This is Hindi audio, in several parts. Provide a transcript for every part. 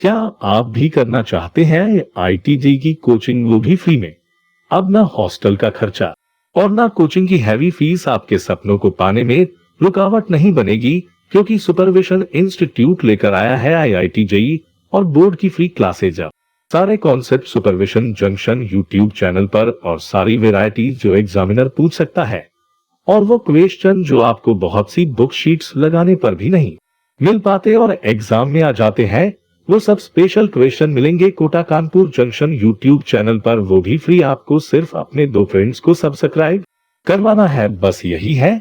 क्या आप भी करना चाहते हैं आईटीजी की कोचिंग, वो भी फ्री में? अब ना हॉस्टल का खर्चा और ना कोचिंग की हैवी फीस आपके सपनों को पाने में रुकावट नहीं बनेगी, क्योंकि सुपरविजन इंस्टीट्यूट लेकर आया है आईआईटी जेईई और बोर्ड की फ्री क्लासेज। अब सारे concept supervision junction YouTube channel पर, और सारी वेराइटीज जो एग्जामिनर पूछ सकता है, और वो क्वेश्चन जो आपको बहुत सी बुक शीट्स लगाने पर भी नहीं मिल पाते और एग्जाम में आ जाते हैं, वो सब स्पेशल क्वेश्चन मिलेंगे Kota Kanpur junction YouTube channel पर, वो भी फ्री। आपको सिर्फ अपने 2 फ्रेंड्स को सब्सक्राइब करवाना है, बस यही है।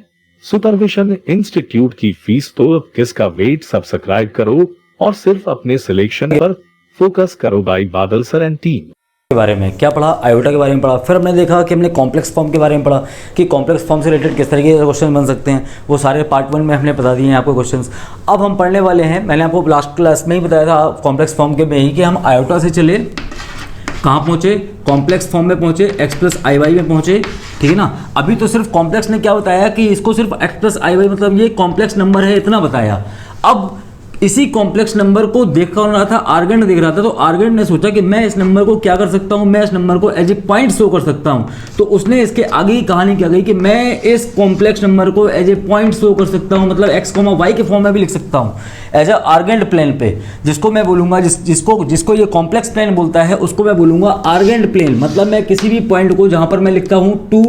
सुपरविजन इंस्टीट्यूट की फीस तो अब किसका वेट, सब्सक्राइब करो और सिर्फ अपने सिलेक्शन पर फोकस करो। बाय बादल सर एंड टीम। के बारे में क्या पढ़ा, आयोटा के बारे में पढ़ा, फिर हमने देखा कि हमने कॉम्प्लेक्स फॉर्म के बारे में पढ़ा कि कॉम्प्लेक्स फॉर्म से रिलेटेड किस तरीके के क्वेश्चन बन सकते हैं। वो सारे पार्ट 1 में हमने बता दिए हैं आपको क्वेश्चंस। अब हम पढ़ने वाले हैं, मैंने आपको लास्ट क्लास में ही बताया था कॉम्प्लेक्स फॉर्म के में ही, कि हम आयोटा से चले कहाँ पहुँचे, कॉम्प्लेक्स फॉर्म में पहुँचे, x + iy में पहुँचे, ठीक है ना। अभी तो सिर्फ कॉम्प्लेक्स ने क्या बताया कि इसको सिर्फ x + iy मतलब ये कॉम्प्लेक्स नंबर है, इतना बताया। अब इसी कॉम्प्लेक्स नंबर को देख रहा था, आर्गेंट देख रहा था, तो आर्गेंट ने सोचा कि मैं इस नंबर को क्या कर सकता हूं, मैं इस नंबर को एज ए पॉइंट शो कर सकता हूं। तो उसने इसके आगे ही कहानी क्या गई कि मैं इस कॉम्प्लेक्स नंबर को एज ए पॉइंट शो कर सकता हूं, मतलब x, y के फॉर्म में भी लिख सकता हूं एज ए आर्गेंट प्लेन पे, जिसको मैं बोलूंगा जिसको ये कॉम्प्लेक्स प्लेन बोलता है उसको मैं बोलूंगा आर्गेंट प्लेन। मतलब मैं किसी भी पॉइंट को जहां पर मैं लिखता हूं 2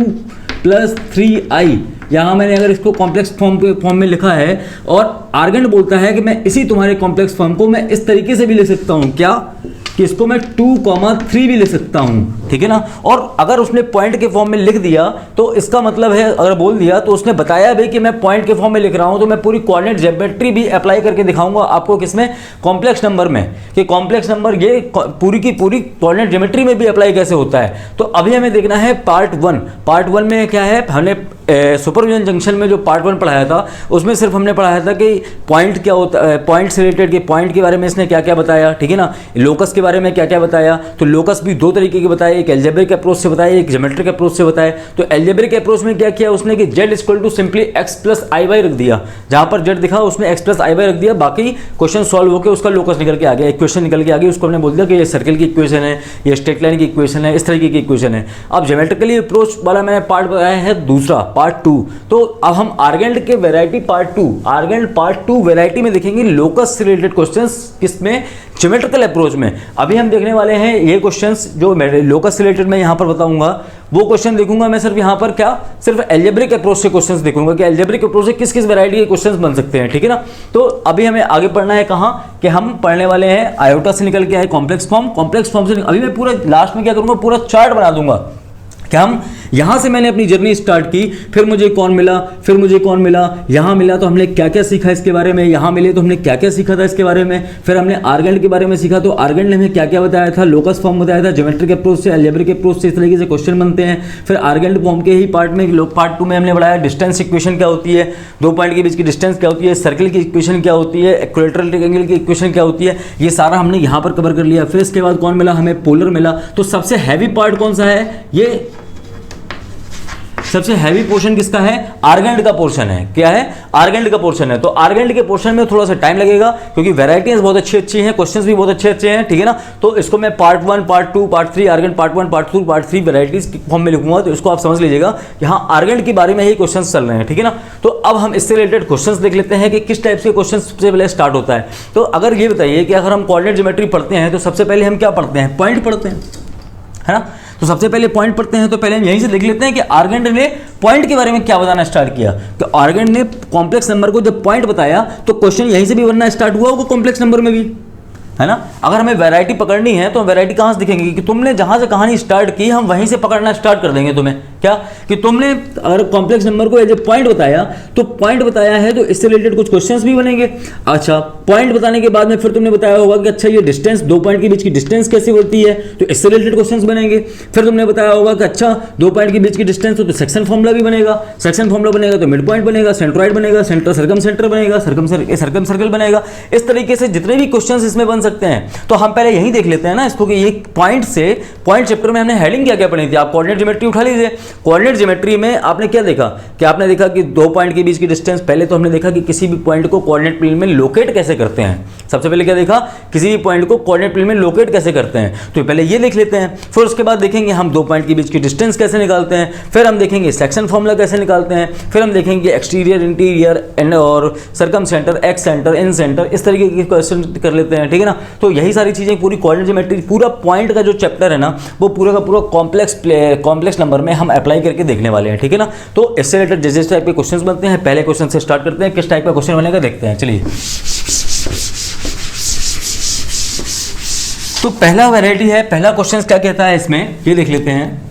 + 3i, यहाँ मैंने अगर इसको कॉम्प्लेक्स फॉर्म में लिखा है और आर्गेंट बोलता है कि मैं इसी तुम्हारे कॉम्प्लेक्स फॉर्म को मैं इस तरीके से भी लिख सकता हूँ, क्या कि इसको मैं 2,3 भी लिख सकता हूँ, ठीक है ना। और अगर उसने पॉइंट के फॉर्म में लिख दिया तो इसका मतलब है, अगर बोल दिया तो उसने बताया भी कि मैं पॉइंट के फॉर्म में लिख रहा हूँ, तो मैं पूरी कोऑर्डिनेट ज्योमेट्री भी अप्लाई करके दिखाऊंगा आपको, किसमें, कॉम्प्लेक्स नंबर में, कि कॉम्प्लेक्स नंबर ये पूरी की पूरी कोऑर्डिनेट ज्योमेट्री में भी अप्लाई कैसे होता है। तो अभी हमें देखना है पार्ट 1। पार्ट 1 में क्या है, हमने सुपरविजन जंक्शन में जो पार्ट 1 पढ़ाया था उसमें सिर्फ हमने पढ़ाया था कि पॉइंट क्या होता है, पॉइंट से रिलेटेड, के पॉइंट के बारे में इसने क्या क्या बताया, ठीक है ना। लोकस के बारे में क्या क्या बताया, तो लोकस भी 2 तरीके के बताए, एक एल्जेब्रिक अप्रोच से बताया, एक ज्योमेट्रिक अप्रोच से बताया। तो एल्जेब्रिक अप्रोच में क्या किया उसने कि z = सिंपली x + iy रख दिया, जहां पर z दिखा उसमें x + iy रख दिया, बाकी क्वेश्चन सॉल्व होकर उसका लोकस निकल के आ गया, इक्वेशन निकल के आ गई। उसको हमने बोल दिया कि ये सर्कल की इक्वेशन है, ये स्ट्रेट लाइन की इक्वेशन है, इस तरीके की इक्वेशन है। अब ज्योमेट्रिकली अप्रोच वाला मैंने पार्ट बताया है दूसरा, पार्ट 2। तो अब हम आर्गेंट के variety part 2, urgent part 2 variety में देखेंगे लोकस से रिलेटेड क्वेश्चंस, किसमें, ज्योमेट्रिकल अप्रोच में। अभी हम देखने वाले हैं ये क्वेश्चंस जो लोकस से रिलेटेड मैं यहां पर बताऊंगा, वो क्वेश्चन देखूंगा मैं सिर्फ यहां पर, क्या, सिर्फ एल्जेब्रिक अप्रोच से क्वेश्चंस देखूंगा कि एल्जेब्रिक अप्रोच से किस किस वैरायटी के क्वेश्चंस बन सकते हैं, ठीक है ना। तो अभी हमें आगे पढ़ना है कहां, कि हम पढ़ने वाले हैं आयोटा से निकल के आए कॉम्प्लेक्स फॉर्म, कॉम्प्लेक्स फॉर्म से अभी मैं पूरा लास्ट में क्या करूंगा, पूरा चार्ट बना दूंगा कि हम यहां से मैंने अपनी जर्नी स्टार्ट की, फिर मुझे कौन मिला, फिर मुझे कौन मिला, यहां मिला तो हमने क्या क्या सीखा इसके बारे में, यहां मिले तो हमने क्या क्या सीखा था इसके बारे में, फिर हमने आर्गेंट के बारे में सीखा, तो आर्गेंट ने हमें क्या क्या बताया था, लोकस फॉर्म बताया था, ज्योमेट्रिक अप्रोच से, एल्जेब्रिक अप्रोच से इस तरीके से क्वेश्चन बनते हैं। फिर आर्गेंट फॉर्म के ही पार्ट में, पार्ट 2 में हमने पढ़ाया डिस्टेंस इक्वेशन क्या होती है, 2 पॉइंट के बीच की डिस्टेंस क्या होती है, सर्कल की इक्वेशन क्या होती है, इक्विलैटरल ट्रायंगल की इक्वेशन क्या होती है, ये सारा हमने यहां पर कवर कर लिया। फिर इसके बाद कौन मिला हमें, पोलर मिला। तो सबसे हैवी पार्ट कौन सा है, ये सबसे हैवी पोर्शन किसका है, आर्गेंट का पोर्शन है। क्या है, आर्गेंट का पोर्शन है। तो आर्गेंट के पोर्शन में थोड़ा सा टाइम लगेगा, क्योंकि वैरायटीज बहुत अच्छी हैं, क्वेश्चंस भी बहुत अच्छे हैं, ठीक है ना। तो इसको मैं part 1, part 2, part 3, urgent part 1, part 2, part 3 varieties form में लिखूंगा, तो इसको आप समझ लीजिएगा कि हाँ आर्गेंट के बारे में ही क्वेश्चन चल रहे हैं, ठीक है ना। तो अब हम इससे रिलेटेड क्वेश्चन देख लेते हैं कि किस टाइप के क्वेश्चन सबसे पहले स्टार्ट होता है। तो अगर ये बताइए कि अगर हम कोऑर्डिनेट ज्योमेट्री पढ़ते हैं तो सबसे पहले हम क्या पढ़ते हैं, पॉइंट पढ़ते हैं, है ना। तो सबसे पहले पॉइंट पढ़ते हैं, तो पहले हम यहीं से देख लेते हैं कि आर्गेंट ने पॉइंट के बारे में क्या बताना स्टार्ट किया। तो आर्गेंट ने कॉम्प्लेक्स नंबर को जब पॉइंट बताया तो क्वेश्चन यहीं से भी बनना स्टार्ट हुआ होगा, कॉम्प्लेक्स नंबर में भी, है ना। अगर हमें वैरायटी पकड़नी है तो वैरायटी कहां से दिखेंगी, कि तुमने जहां से कहानी स्टार्ट की हम वहीं से पकड़ना स्टार्ट कर देंगे तुम्हें, क्या, कि तुमने अगर कॉम्प्लेक्स नंबर को एज ए पॉइंट बताया, तो पॉइंट बताया है तो इससे रिलेटेड कुछ क्वेश्चंस भी बनेंगे। अच्छा, पॉइंट बताने के बाद में फिर तुमने बताया होगा कि अच्छा ये डिस्टेंस, 2 पॉइंट के बीच की डिस्टेंस कैसे होती है, तो इससे रिलेटेड क्वेश्चंस बनेंगे। फिर तुमने बताया होगा कि अच्छा 2 पॉइंट के बीच की डिस्टेंस हो तो सेक्शन फॉर्मूला भी बनेगा, सेक्शन फॉर्मूला बनेगा तो मिड पॉइंट बनेगा, सेंट्रोइड बनेगा, सेंटर सर्कम सेंटर बनेगा, सर्कम सर्कल बनेगा। इस तरीके से जितने भी क्वेश्चंस इसमें बन सकते हैं, तो हम पहले यही देख लेते हैं ना इसको, कि ये पॉइंट से, पॉइंट चैप्टर में हमने हेडिंग क्या क्या पढ़ी थी, आप कोऑर्डिनेट ज्योमेट्री उठा लीजिए, कोऑर्डिनेट ज्योमेट्री में आपने क्या देखा कि आपने देखा कि दो पॉइंट के बीच की डिस्टेंस, पहले तो हमने देखा कि किसी भी पॉइंट को कोऑर्डिनेट प्लेन में लोकेट कैसे करते हैं। सबसे पहले क्या देखा, किसी भी पॉइंट को कोऑर्डिनेट प्लेन में लोकेट कैसे करते हैं, तो पहले ये देख लेते हैं। फिर उसके बाद देखेंगे हम दो पॉइंट के बीच की डिस्टेंस कैसे निकालते हैं, फिर हम देखेंगे सेक्शन फॉर्मूला कैसे निकालते हैं, फिर हम देखेंगे एक्सटीरियर, इंटीरियर एंड और सर्कम सेंटर, एक्स सेंटर, इन सेंटर, इस तरीके के क्वेश्चन कर लेते हैं, ठीक है ना। तो यही सारी चीज़ें पूरी कोऑर्डिनेट ज्योमेट्री, पूरा पॉइंट का जो चैप्टर है ना, वो पूरा का पूरा कॉम्प्लेक्स नंबर में हम अप्लाई करके देखने वाले हैं, ठीक है ना। तो इससे रिलेटेड जिस टाइप के क्वेश्चंस बनते हैं, पहले क्वेश्चन से स्टार्ट करते हैं, किस टाइप का क्वेश्चन बनेगा देखते हैं, चलिए। तो पहला वैरायटी है, पहला क्वेश्चन क्या कहता है इसमें, ये देख लेते हैं।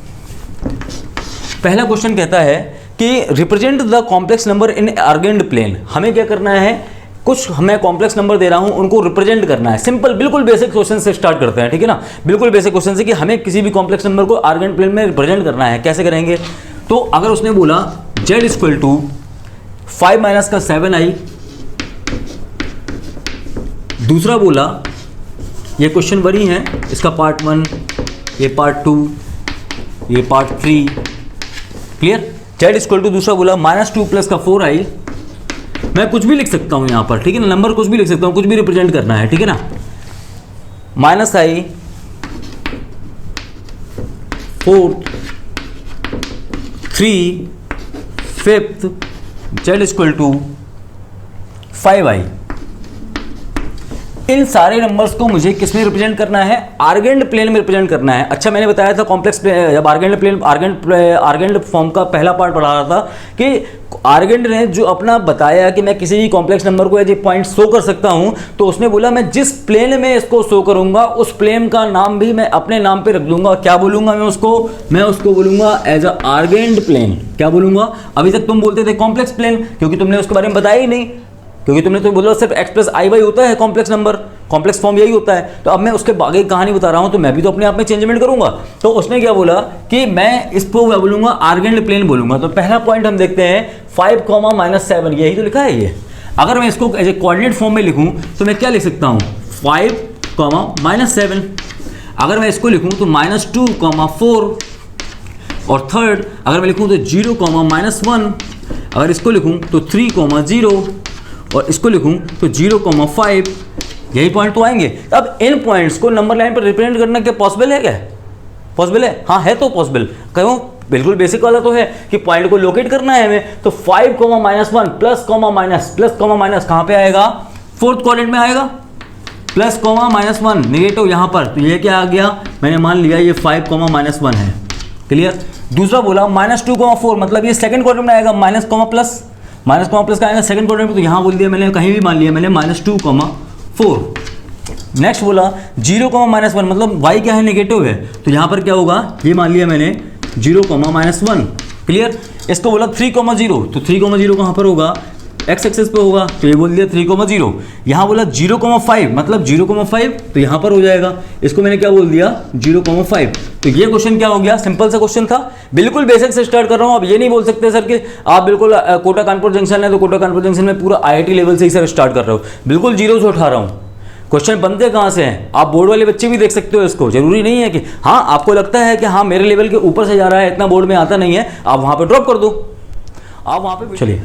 पहला क्वेश्चन कहता है कि represent the complex number in Argand plane. हमें क्या करना है, कुछ हमें कॉम्प्लेक्स नंबर दे रहा हूं, उनको रिप्रेजेंट करना है। सिंपल, बिल्कुल बेसिक क्वेश्चन से स्टार्ट करते हैं, ठीक है ना। बिल्कुल बेसिक क्वेश्चन से कि हमें किसी भी कॉम्प्लेक्स नंबर को आर्गेंड प्लेन में रिप्रेजेंट करना है, कैसे करेंगे। तो अगर उसने बोला z इक्वल टू 5 माइनस का 7i, दूसरा बोला, ये क्वेश्चन वही है, इसका पार्ट 1, ये पार्ट 2, ये part 3, clear. z equal to दूसरा बोला -2 प्लस का 4i, मैं कुछ भी लिख सकता हूं यहां पर, ठीक है ना, नंबर कुछ भी लिख सकता हूं, कुछ भी रिप्रेजेंट करना है, ठीक है ना। -i 4th 3 5th, z equal to 5i। इन सारे नंबर्स को मुझे किस में रिप्रेजेंट करना है, आर्गेंड प्लेन में रिप्रेजेंट करना है। अच्छा, मैंने बताया था कॉम्प्लेक्स जब आर्गेंड फॉर्म का पहला पार्ट पढ़ा रहा था कि आर्गेंड ने जो अपना बताया कि मैं किसी भी कॉम्प्लेक्स नंबर को एज ए पॉइंट शो कर सकता हूं, तो उसने बोला मैं जिस प्लेन में इसको शो करूंगा उस प्लेन का नाम भी मैं अपने नाम पे रख दूंगा। क्या बोलूंगा मैं उसको बोलूंगा एज अ आर्गेंड प्लेन। क्या बोलूंगा, अभी तक तुम बोलते थे कॉम्प्लेक्स प्लेन, क्योंकि तुमने उसके बारे में बताया ही नहीं, क्योंकि तुमने तो बोला सिर्फ x प्लस आई वाई होता है कॉम्प्लेक्स नंबर, कॉम्प्लेक्स फॉर्म यही होता है। तो अब मैं उसके आगे कहानी बता रहा हूं, तो मैं भी तो अपने आप में चेंजमेंट करूंगा। तो उसने क्या बोला कि मैं इसको क्या बोलूंगा, आर्गेंड प्लेन बोलूंगा। तो पहला पॉइंट हम देखते हैं 5, -7, यही तो लिखा है ये। अगर मैं इसको एज ए कोऑर्डिनेट फॉर्म में लिखूं तो मैं क्या लिख सकता हूं, 5, -7। अगर मैं इसको लिखूं तो -2, 4, और थर्ड अगर मैं लिखूं तो 0, -1। अगर इसको लिखूं तो 3, 0, और इसको लिखूं तो 0, 5, यही पॉइंट तो आएंगे। अब इन पॉइंट्स को नंबर लाइन पर रिप्रेजेंट करना क्या पॉसिबल है, क्या पॉसिबल है? हाँ है तो पॉसिबल। क्यों? बिल्कुल बेसिक वाला तो है कि पॉइंट को लोकेट करना है हमें। तो 5, -1 प्लस माइनस कहाँ पे आएगा, फोर्थ क्वाड्रेंट में आएगा। प्लस -1 नेगेटिव यहाँ पर, तो ये क्या आ गया, मैंने मान लिया ये 5, -1 है। क्लियर। दूसरा बोला -2, 4, मतलब ये सेकंड क्वाड्रेंट में आएगा। माइनस प्लस का आएगा सेकंड क्वाड्रेंट में, तो यहाँ बोल दिया मैंने, कहीं भी मान लिया मैंने -2, 4। नेक्स्ट बोला 0, -1, मतलब y क्या है, नेगेटिव है, तो यहाँ पर क्या होगा, ये मान लिया मैंने 0, -1। क्लियर। इसको बोला 3, 0, तो 3, 0 कहाँ पर होगा, x एक्सेस पे होगा, तो ये बोल दिया 3, 0। यहाँ बोला 0, 5, मतलब 0, 5, तो यहाँ पर हो जाएगा। इसको मैंने क्या बोल दिया, 0, 5। तो ये क्वेश्चन क्या हो गया, सिंपल सा क्वेश्चन था। बिल्कुल बेसिक से स्टार्ट कर रहा हूँ। अब ये नहीं बोल सकते सर कि आप बिल्कुल कोटा कानपुर जंक्शन है तो कोटा कानपुर जंक्शन में पूरा IIT लेवल से ही सर स्टार्ट कर रहे हो। बिल्कुल जीरो से उठा रहा हूँ। क्वेश्चन बनते कहाँ से हैं, आप बोर्ड वाले बच्चे भी देख सकते हो इसको। जरूरी नहीं है कि हाँ आपको लगता है कि हाँ मेरे लेवल के ऊपर से जा रहा है, इतना बोर्ड में आता नहीं है, आप वहाँ पर ड्रॉप कर दो, आप वहाँ पे चलिए।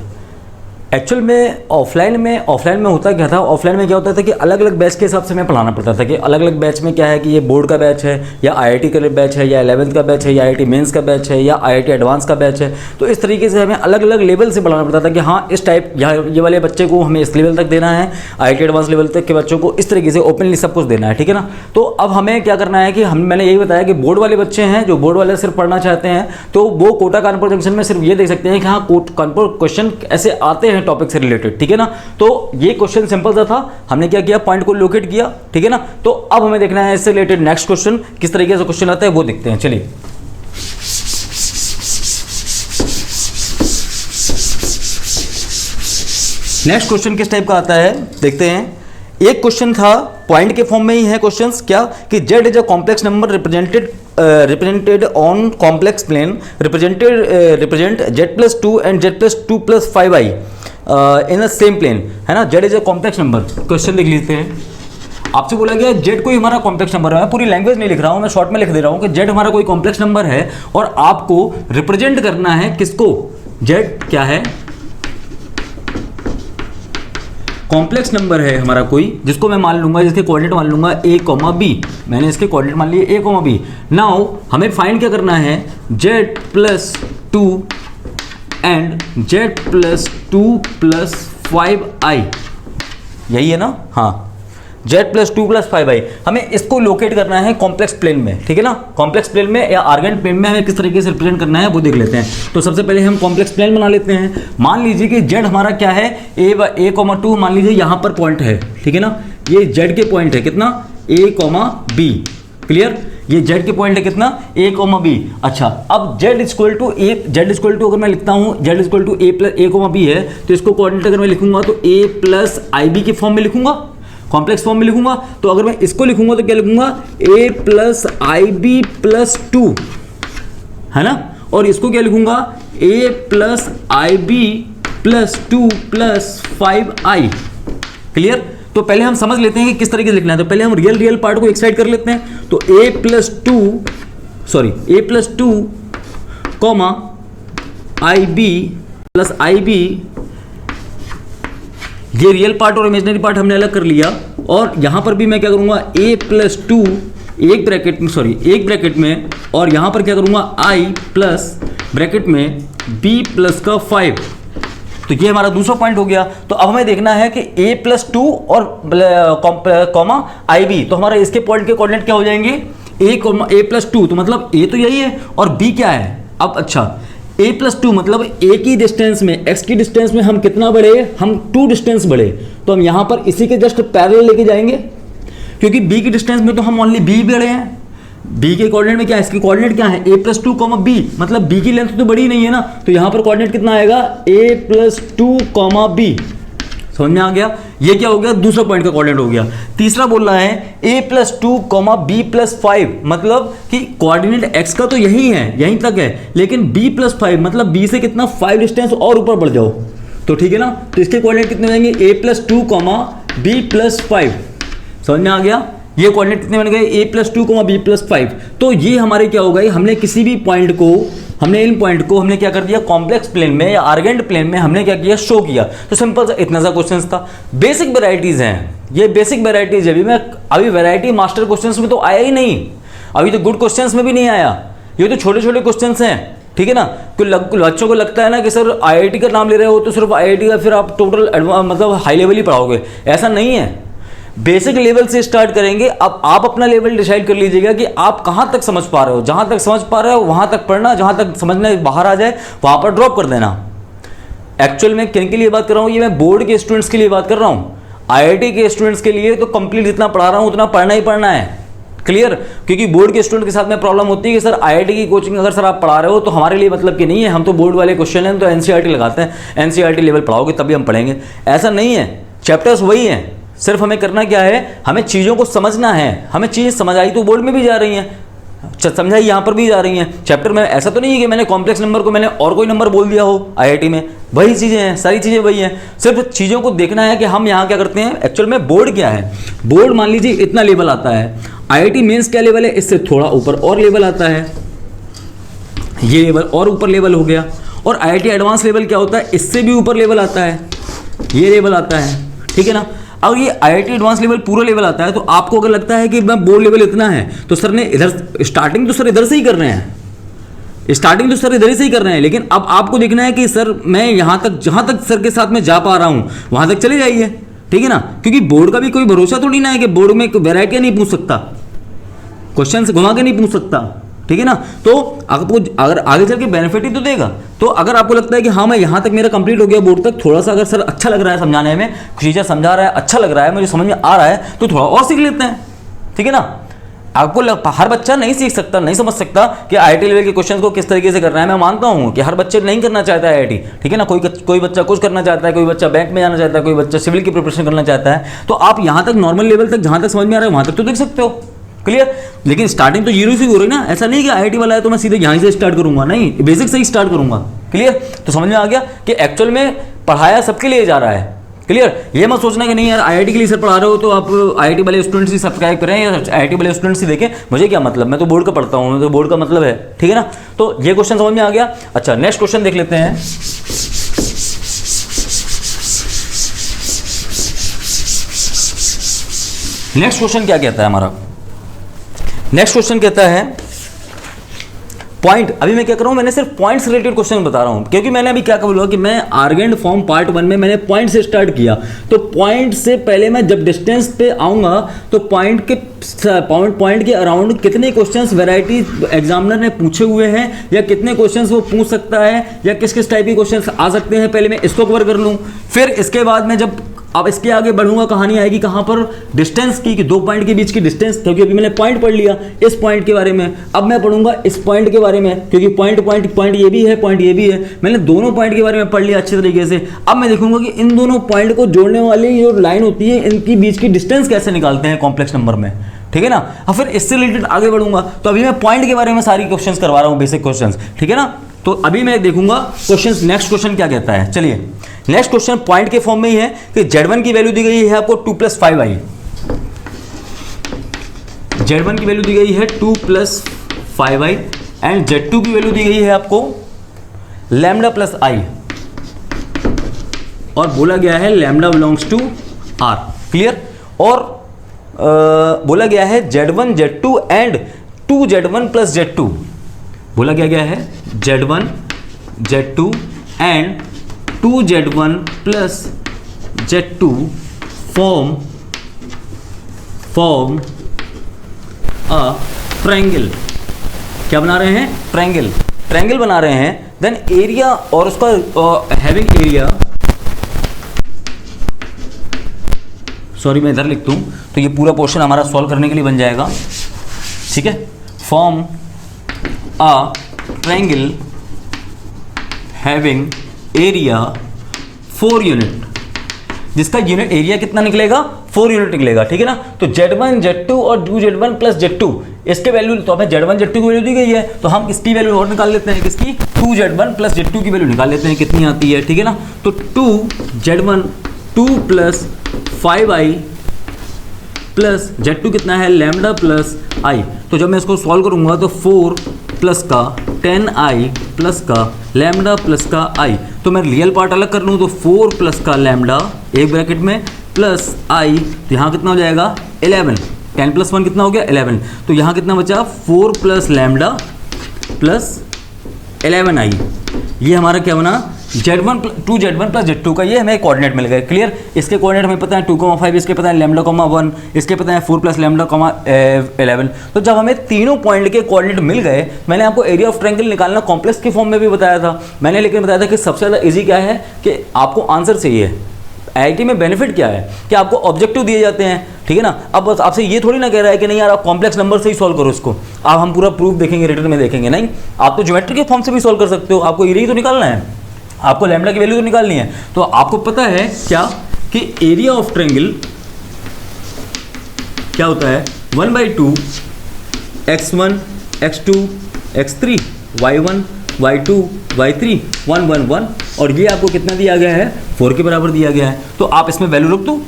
एक्चुअल में ऑफलाइन में होता क्या था, ऑफलाइन में क्या होता था कि अलग अलग बैच के हिसाब से मैं पढ़ाना पड़ता था कि अलग अलग बैच में क्या है कि ये बोर्ड का बैच है या IIT का बैच है या 11th का बैच है या IIT मेंस का बैच है या IIT एडवांस का बैच है। तो इस तरीके से हमें अलग अलग लेवल से पढ़ाना पड़ता था कि हाँ इस टाइप ये वाले बच्चे को हमें इस लेवल तक देना है, IIT एडवांस लेवल तक के बच्चों को इस तरीके से ओपनली सब कुछ देना है, ठीक है ना। तो अब हमें क्या करना है कि मैंने यही बताया कि बोर्ड वाले बच्चे हैं जो बोर्ड वाले सिर्फ पढ़ना चाहते हैं तो वो कोटा कानपुर जंक्शन में सिर्फ ये देख सकते हैं कि हाँ कानपुर क्वेश्चन ऐसे आते हैं टॉपिक से रिलेटेड, ठीक है ना। तो ये क्वेश्चन सिंपल सा था, हमने क्या किया, पॉइंट को लोकेट किया, ठीक है ना। तो अब हमें देखना है इससे रिलेटेड नेक्स्ट क्वेश्चन किस तरीके से क्वेश्चन आता है वो देखते हैं, चलिए। नेक्स्ट क्वेश्चन किस टाइप का आता है देखते हैं। एक क्वेश्चन था पॉइंट के फॉर्म में ही है क्वेश्चंस, क्या कि z is a complex number represented on complex plane represent z+2 and z+2 + 5i in the same plane, है ना। z is a complex number. Question देख लेते हैं। आपसे बोला गया जेड कोई हमारा कॉम्प्लेक्स नंबर है, मैं पूरी लैंग्वेज नहीं लिख रहा हूं, मैं शॉर्ट में लिख दे रहा हूं कि जेड हमारा कोई कॉम्प्लेक्स नंबर है और आपको रिप्रेजेंट करना है किसको, जेड क्या है, कॉम्प्लेक्स नंबर है हमारा कोई, जिसको मैं मान लूंगा, जिसके कोऑर्डिनेट मान लूंगा a, b, मैंने इसके कोऑर्डिनेट मान लिए a, b। नाउ हमें फाइंड क्या करना है, z plus 2 and z plus 2 plus 5i, यही है ना, हाँ, z प्लस 2 प्लस 5i, हमें इसको लोकेट करना है कॉम्प्लेक्स प्लेन में, ठीक है ना, कॉम्प्लेक्स प्लेन में या आर्गेंट प्लेन में हमें किस तरीके से रिप्रेजेंट करना है वो देख लेते हैं। तो सबसे पहले हम कॉम्प्लेक्स प्लेन बना लेते हैं। मान लीजिए कि z हमारा क्या है, a,2 मान लीजिए यहाँ पर पॉइंट है, ठीक है ना, ये z के पॉइंट है कितना, a,b, क्लियर, ये z के पॉइंट है कितना, a,b। अच्छा, अब z इक्वल टू अगर मैं लिखता हूँ z इक्वल टू a,b है, तो इसको कोऑर्डिनेट अगर मैं लिखूंगा तो a प्लस ib के फॉर्म में लिखूंगा, कॉम्प्लेक्स फॉर्म में लिखूंगा। तो अगर मैं इसको लिखूंगा तो क्या लिखूंगा, a प्लस ib प्लस 2, है ना, और इसको क्या लिखूंगा, a plus ib plus 2 plus 5i, clear. तो पहले हम समझ लेते हैं कि किस तरीके से लिखना है। तो पहले हम रियल पार्ट को एक साइड कर लेते हैं। तो a plus 2 comma ib plus ib, ये रियल पार्ट और इमेजिनरी पार्ट हमने अलग कर लिया। और यहां पर भी मैं क्या करूंगा, a प्लस 2 एक ब्रैकेट में और यहां पर क्या करूंगा, i प्लस ब्रैकेट में b प्लस का 5। तो ये हमारा दूसरा पॉइंट हो गया। तो अब हमें देखना है कि a प्लस 2 और कॉमा ib, तो हमारा इसके पॉइंट के कोऑर्डिनेट क्या हो जाएंगे, a प्लस 2, तो मतलब a तो यही है और b क्या है। अब अच्छा, a प्लस 2 मतलब a की डिस्टेंस में, x की डिस्टेंस में हम कितना बढ़े, हम 2 डिस्टेंस बढ़े, तो हम यहां पर इसी के जस्ट पैरेलल लेके जाएंगे, क्योंकि b की डिस्टेंस में तो हम ओनली b बढ़े हैं। b के कोऑर्डिनेट में क्या है, इसके कोऑर्डिनेट क्या है, a प्लस 2 कॉमा b, मतलब b की लेंथ तो बड़ी नहीं है ना, तो यहां पर कोऑर्डिनेट कितना आएगा, a प्लस 2 कॉमा b। समझ में आ गया, ये क्या हो गया, दूसरा पॉइंट का कोऑर्डिनेट हो गया। तीसरा बोल रहा है a plus 2 comma b plus 5, मतलब कि कोऑर्डिनेट x का तो यही है, यहीं तक है, लेकिन b प्लस 5 मतलब b से कितना 5 डिस्टेंस और ऊपर बढ़ जाओ, तो ठीक है ना। तो इसके कोऑर्डिनेट कितने बनेंगे, a plus 2 comma b plus 5। समझ में आ गया, ये कोऑर्डिनेट कितने बन गए, a plus 2 comma b plus 5। तो ये हमारे क्या हो गए, हमने किसी भी पॉइंट को, हमने इन पॉइंट को हमने क्या कर दिया, कॉम्प्लेक्स प्लेन में या आर्गेंट प्लेन में हमने क्या किया, शो किया। तो सिंपल सा इतना सा क्वेश्चन था। बेसिक वेराइटीज हैं, ये बेसिक वेराइटीज है। अभी वैरायटी मास्टर क्वेश्चंस में तो आया ही नहीं, अभी तो गुड क्वेश्चंस में भी नहीं आया, ये तो छोटे छोटे क्वेश्चंस हैं, ठीक है ना। बच्चों को लगता है ना कि सर IIT का नाम ले रहे हो तो सिर्फ IIT का फिर आप टोटल मतलब हाई लेवल ही पढ़ाओगे, ऐसा नहीं है। बेसिक लेवल से स्टार्ट करेंगे। अब आप अपना लेवल डिसाइड कर लीजिएगा कि आप कहां तक समझ पा रहे हो, जहां तक समझ पा रहे हो वहां तक पढ़ना, जहां तक समझने बाहर आ जाए वहां पर ड्रॉप कर देना। एक्चुअल में किन के लिए बात कर रहा हूं, ये मैं बोर्ड के स्टूडेंट्स के लिए बात कर रहा हूं। IIT के स्टूडेंट्स के लिए तो कंप्लीट जितना पढ़ा रहा हूं उतना पढ़ना ही पढ़ना है, क्लियर। क्योंकि बोर्ड के स्टूडेंट के साथ में प्रॉब्लम होती है कि सर IIT की कोचिंग अगर सर आप पढ़ा रहे हो तो हमारे लिए मतलब कि नहीं है, हम तो बोर्ड वाले क्वेश्चन हैं तो NCERT लगाते हैं, NCERT लेवल पढ़ाओगे तभी हम पढ़ेंगे, ऐसा नहीं है। चैप्टर्स वही हैं, सिर्फ हमें करना क्या है, हमें चीज़ों को समझना है। हमें चीज़ समझ आई तो बोर्ड में भी जा रही हैं, समझाई यहाँ पर भी जा रही हैं। चैप्टर में ऐसा तो नहीं है कि मैंने कॉम्प्लेक्स नंबर को मैंने और कोई नंबर बोल दिया हो, IIT में वही चीज़ें हैं, सारी चीज़ें वही हैं। सिर्फ चीज़ों को देखना है कि हम यहाँ क्या करते हैं। एक्चुअल में बोर्ड क्या है, बोर्ड मान लीजिए इतना लेवल आता है, IIT मेंस क्या लेवल है, इससे थोड़ा ऊपर और लेवल आता है, ये लेवल और ऊपर लेवल हो गया। और IIT एडवांस लेवल क्या होता है, इससे भी ऊपर लेवल आता है, ये लेवल आता है, ठीक है ना। और ये IIT एडवांस लेवल पूरा लेवल आता है। तो आपको अगर लगता है कि मैं बोर्ड लेवल इतना है तो सर ने इधर स्टार्टिंग तो सर इधर से ही कर रहे हैं, स्टार्टिंग तो सर इधर से ही कर रहे हैं, लेकिन अब आपको देखना है कि सर मैं यहाँ तक जहाँ तक सर के साथ में जा पा रहा हूँ वहाँ तक चले जाइए, ठीक है ना। क्योंकि बोर्ड का भी कोई भरोसा थोड़ी ना है कि बोर्ड में वैरायटी नहीं पूछ सकता, क्वेश्चन से घुमा के नहीं पूछ सकता, ठीक है ना। तो आपको अगर आगे चल के बेनिफिट ही तो देगा। तो अगर आपको लगता है कि हाँ मैं यहाँ तक मेरा कंप्लीट हो गया बोर्ड तक, थोड़ा सा अगर सर अच्छा लग रहा है समझाने में, चीज़ें समझा रहा है, अच्छा लग रहा है, मुझे समझ में आ रहा है, तो थोड़ा और सीख लेते हैं, ठीक है ना। आपको हर बच्चा नहीं सीख सकता, नहीं समझ सकता कि IIT लेवल के क्वेश्चन को किस तरीके से करना है। मैं मानता हूँ कि हर बच्चे नहीं करना चाहता है IIT, ठीक है ना। कोई बच्चा कुछ करना चाहता है, कोई बच्चा बैंक में जाना चाहता है, कोई बच्चा सिविल की प्रिपरेशन करना चाहता है। तो आप यहाँ तक नॉर्मल लेवल तक जहाँ तक समझ में आ रहा है वहाँ तक तो देख सकते हो, क्लियर। लेकिन स्टार्टिंग तो जीरो से हो रही ना, ऐसा नहीं कि IIT वाला है तो मैं सीधे यहीं से स्टार्ट करूंगा, नहीं, बेसिक से ही स्टार्ट करूंगा, क्लियर। तो समझ में आ गया कि एक्चुअल में पढ़ाया सबके लिए जा रहा है, क्लियर? ये मत सोचना कि नहीं यार आईआईटी के लिए सर पढ़ा रहे हो तो आप आईआईटी वाले स्टूडेंट्स ही सब्सक्राइब करें या आईआईटी वाले स्टूडेंट्स ही देखें, मुझे क्या मतलब, मैं तो बोर्ड का पढ़ता हूँ, तो बोर्ड का मतलब है, ठीक है ना? तो ये क्वेश्चन समझ में आ गया। अच्छा नेक्स्ट क्वेश्चन देख लेते हैं। नेक्स्ट क्वेश्चन क्या कहता है हमारा? नेक्स्ट क्वेश्चन कहता है पॉइंट। अभी मैं क्या कर रहा हूं, मैंने सिर्फ पॉइंट से रिलेटेड क्वेश्चन बता रहा हूं, क्योंकि मैंने अभी क्या बोला कि मैं आर्गेंड फॉर्म पार्ट 1 में मैंने पॉइंट से स्टार्ट किया, तो पॉइंट से पहले मैं जब डिस्टेंस पे आऊंगा तो पॉइंट के अराउंड कितने क्वेश्चंस वैरायटी एग्जामिनर ने पूछे हुए हैं या कितने क्वेश्चंस वो पूछ सकता है या किस किस टाइप के क्वेश्चंस आ सकते हैं, पहले मैं इसको कवर कर लूं। फिर इसके बाद मैं जब अब इसके आगे बढ़ूंगा, कहानी आएगी कहां पर, डिस्टेंस की, कि दो पॉइंट के बीच की डिस्टेंस, क्योंकि अभी मैंने पॉइंट पढ़ लिया इस पॉइंट के बारे में, अब मैं पढ़ूंगा इस पॉइंट के बारे में, क्योंकि पॉइंट ये भी है, पॉइंट ये भी है, मैंने दोनों पॉइंट के बारे में पढ़ लिया अच्छे तरीके से। अब मैं देखूंगा कि इन दोनों पॉइंट को जोड़ने वाली जो लाइन होती है इनकी बीच की डिस्टेंस कैसे निकालते हैं कॉम्प्लेक्स नंबर में, ठीक है ना? और फिर इससे रिलेटेड आगे बढ़ूंगा। तो अभी मैं पॉइंट के बारे में सारी क्वेश्चंस करवा रहा हूं, बेसिक क्वेश्चंस, ठीक है ना? तो अभी मैं देखूंगा क्वेश्चंस, नेक्स्ट क्वेश्चन क्या कहता है। चलिए नेक्स्ट क्वेश्चन पॉइंट के फॉर्म में ही है कि Z1 की वैल्यू दी गई है आपको 2 + 5i, Z1 की वैल्यू दी गई है 2 + 5i एंड Z2 की वैल्यू दी गई है आपको लैम्डा + i और बोला गया है lambda belongs to R, clear? और बोला गया है Z1 Z2 and 2Z1 + Z2, बोला गया है Z1 Z2 and 2Z1 + Z2 form a triangle. क्या बना रहे हैं? ट्रायंगल बना रहे हैं। देन एरिया और उसका हैविंग एरिया, सॉरी मैं इधर लिख दूं तो ये पूरा पोर्शन हमारा सॉल्व करने के लिए बन जाएगा, ठीक है? Form a triangle having area 4 unit, जिसका यूनिट एरिया कितना निकलेगा? 4 यूनिट निकलेगा, ठीक है ना? तो Z1 Z2 और 2Z1 + Z2 इसके वैल्यू, तो हमें Z1 Z2 की वैल्यू दी गई है तो हम इसकी वैल्यू और निकाल लेते हैं, किसकी? 2Z1 + Z2 की वैल्यू निकाल लेते हैं, कितनी आती है, ठीक है ना? तो 2Z1 2 + 5i प्लस Z2 कितना है? Lambda + i। तो जब मैं इसको सॉल्व करूंगा तो 4 + का 10i + का लैम्डा + का i, तो मैं रियल पार्ट अलग कर लूँ तो 4 + का लैम्डा एक ब्रैकेट में प्लस i, तो यहाँ कितना हो जाएगा? 11। 10 + 1 कितना हो गया? 11। तो यहाँ कितना बचा? 4 + लैम्डा + 11i। ये हमारा क्या बना? Z1 2Z1 + Z2 का ये हमें कोऑर्डिनेट मिल गए, क्लियर? इसके कोऑर्डिनेट हमें पता है 2,5, इसके पता है लैम्डा, 1, इसके पता है 4 + लैम्डा, 11। तो जब हमें तीनों पॉइंट के कोऑर्डिनेट मिल गए, मैंने आपको एरिया ऑफ ट्रायंगल निकालना कॉम्प्लेक्स के फॉर्म में भी बताया था मैंने, लेकिन बताया था कि सबसे ज़्यादा ईजी क्या है कि आपको आंसर चाहिए। आईआईटी में बेनिफिट क्या है कि आपको ऑब्जेक्टिव दिए जाते हैं, ठीक है ना? अब बस आपसे ये थोड़ी ना कह रहा है कि नहीं यार आप कॉम्प्लेक्स नंबर से ही सॉल्व करो इसको, आप हम पूरा प्रूफ देखेंगे, रिटर्न में देखेंगे, नहीं, आप तो ज्योमेट्री के फॉर्म से भी सॉल्व कर सकते हो। आपको एरिया ही तो निकालना है, आपको लैम्डा की वैल्यू तो निकालनी है। तो आपको पता है क्या कि एरिया ऑफ ट्रायंगल क्या होता है? 1/2 x1 x2 x3 y1 y2 y3 1 1 1, और ये आपको कितना दिया गया है? 4 के बराबर दिया गया है। तो आप इसमें वैल्यू रख दो,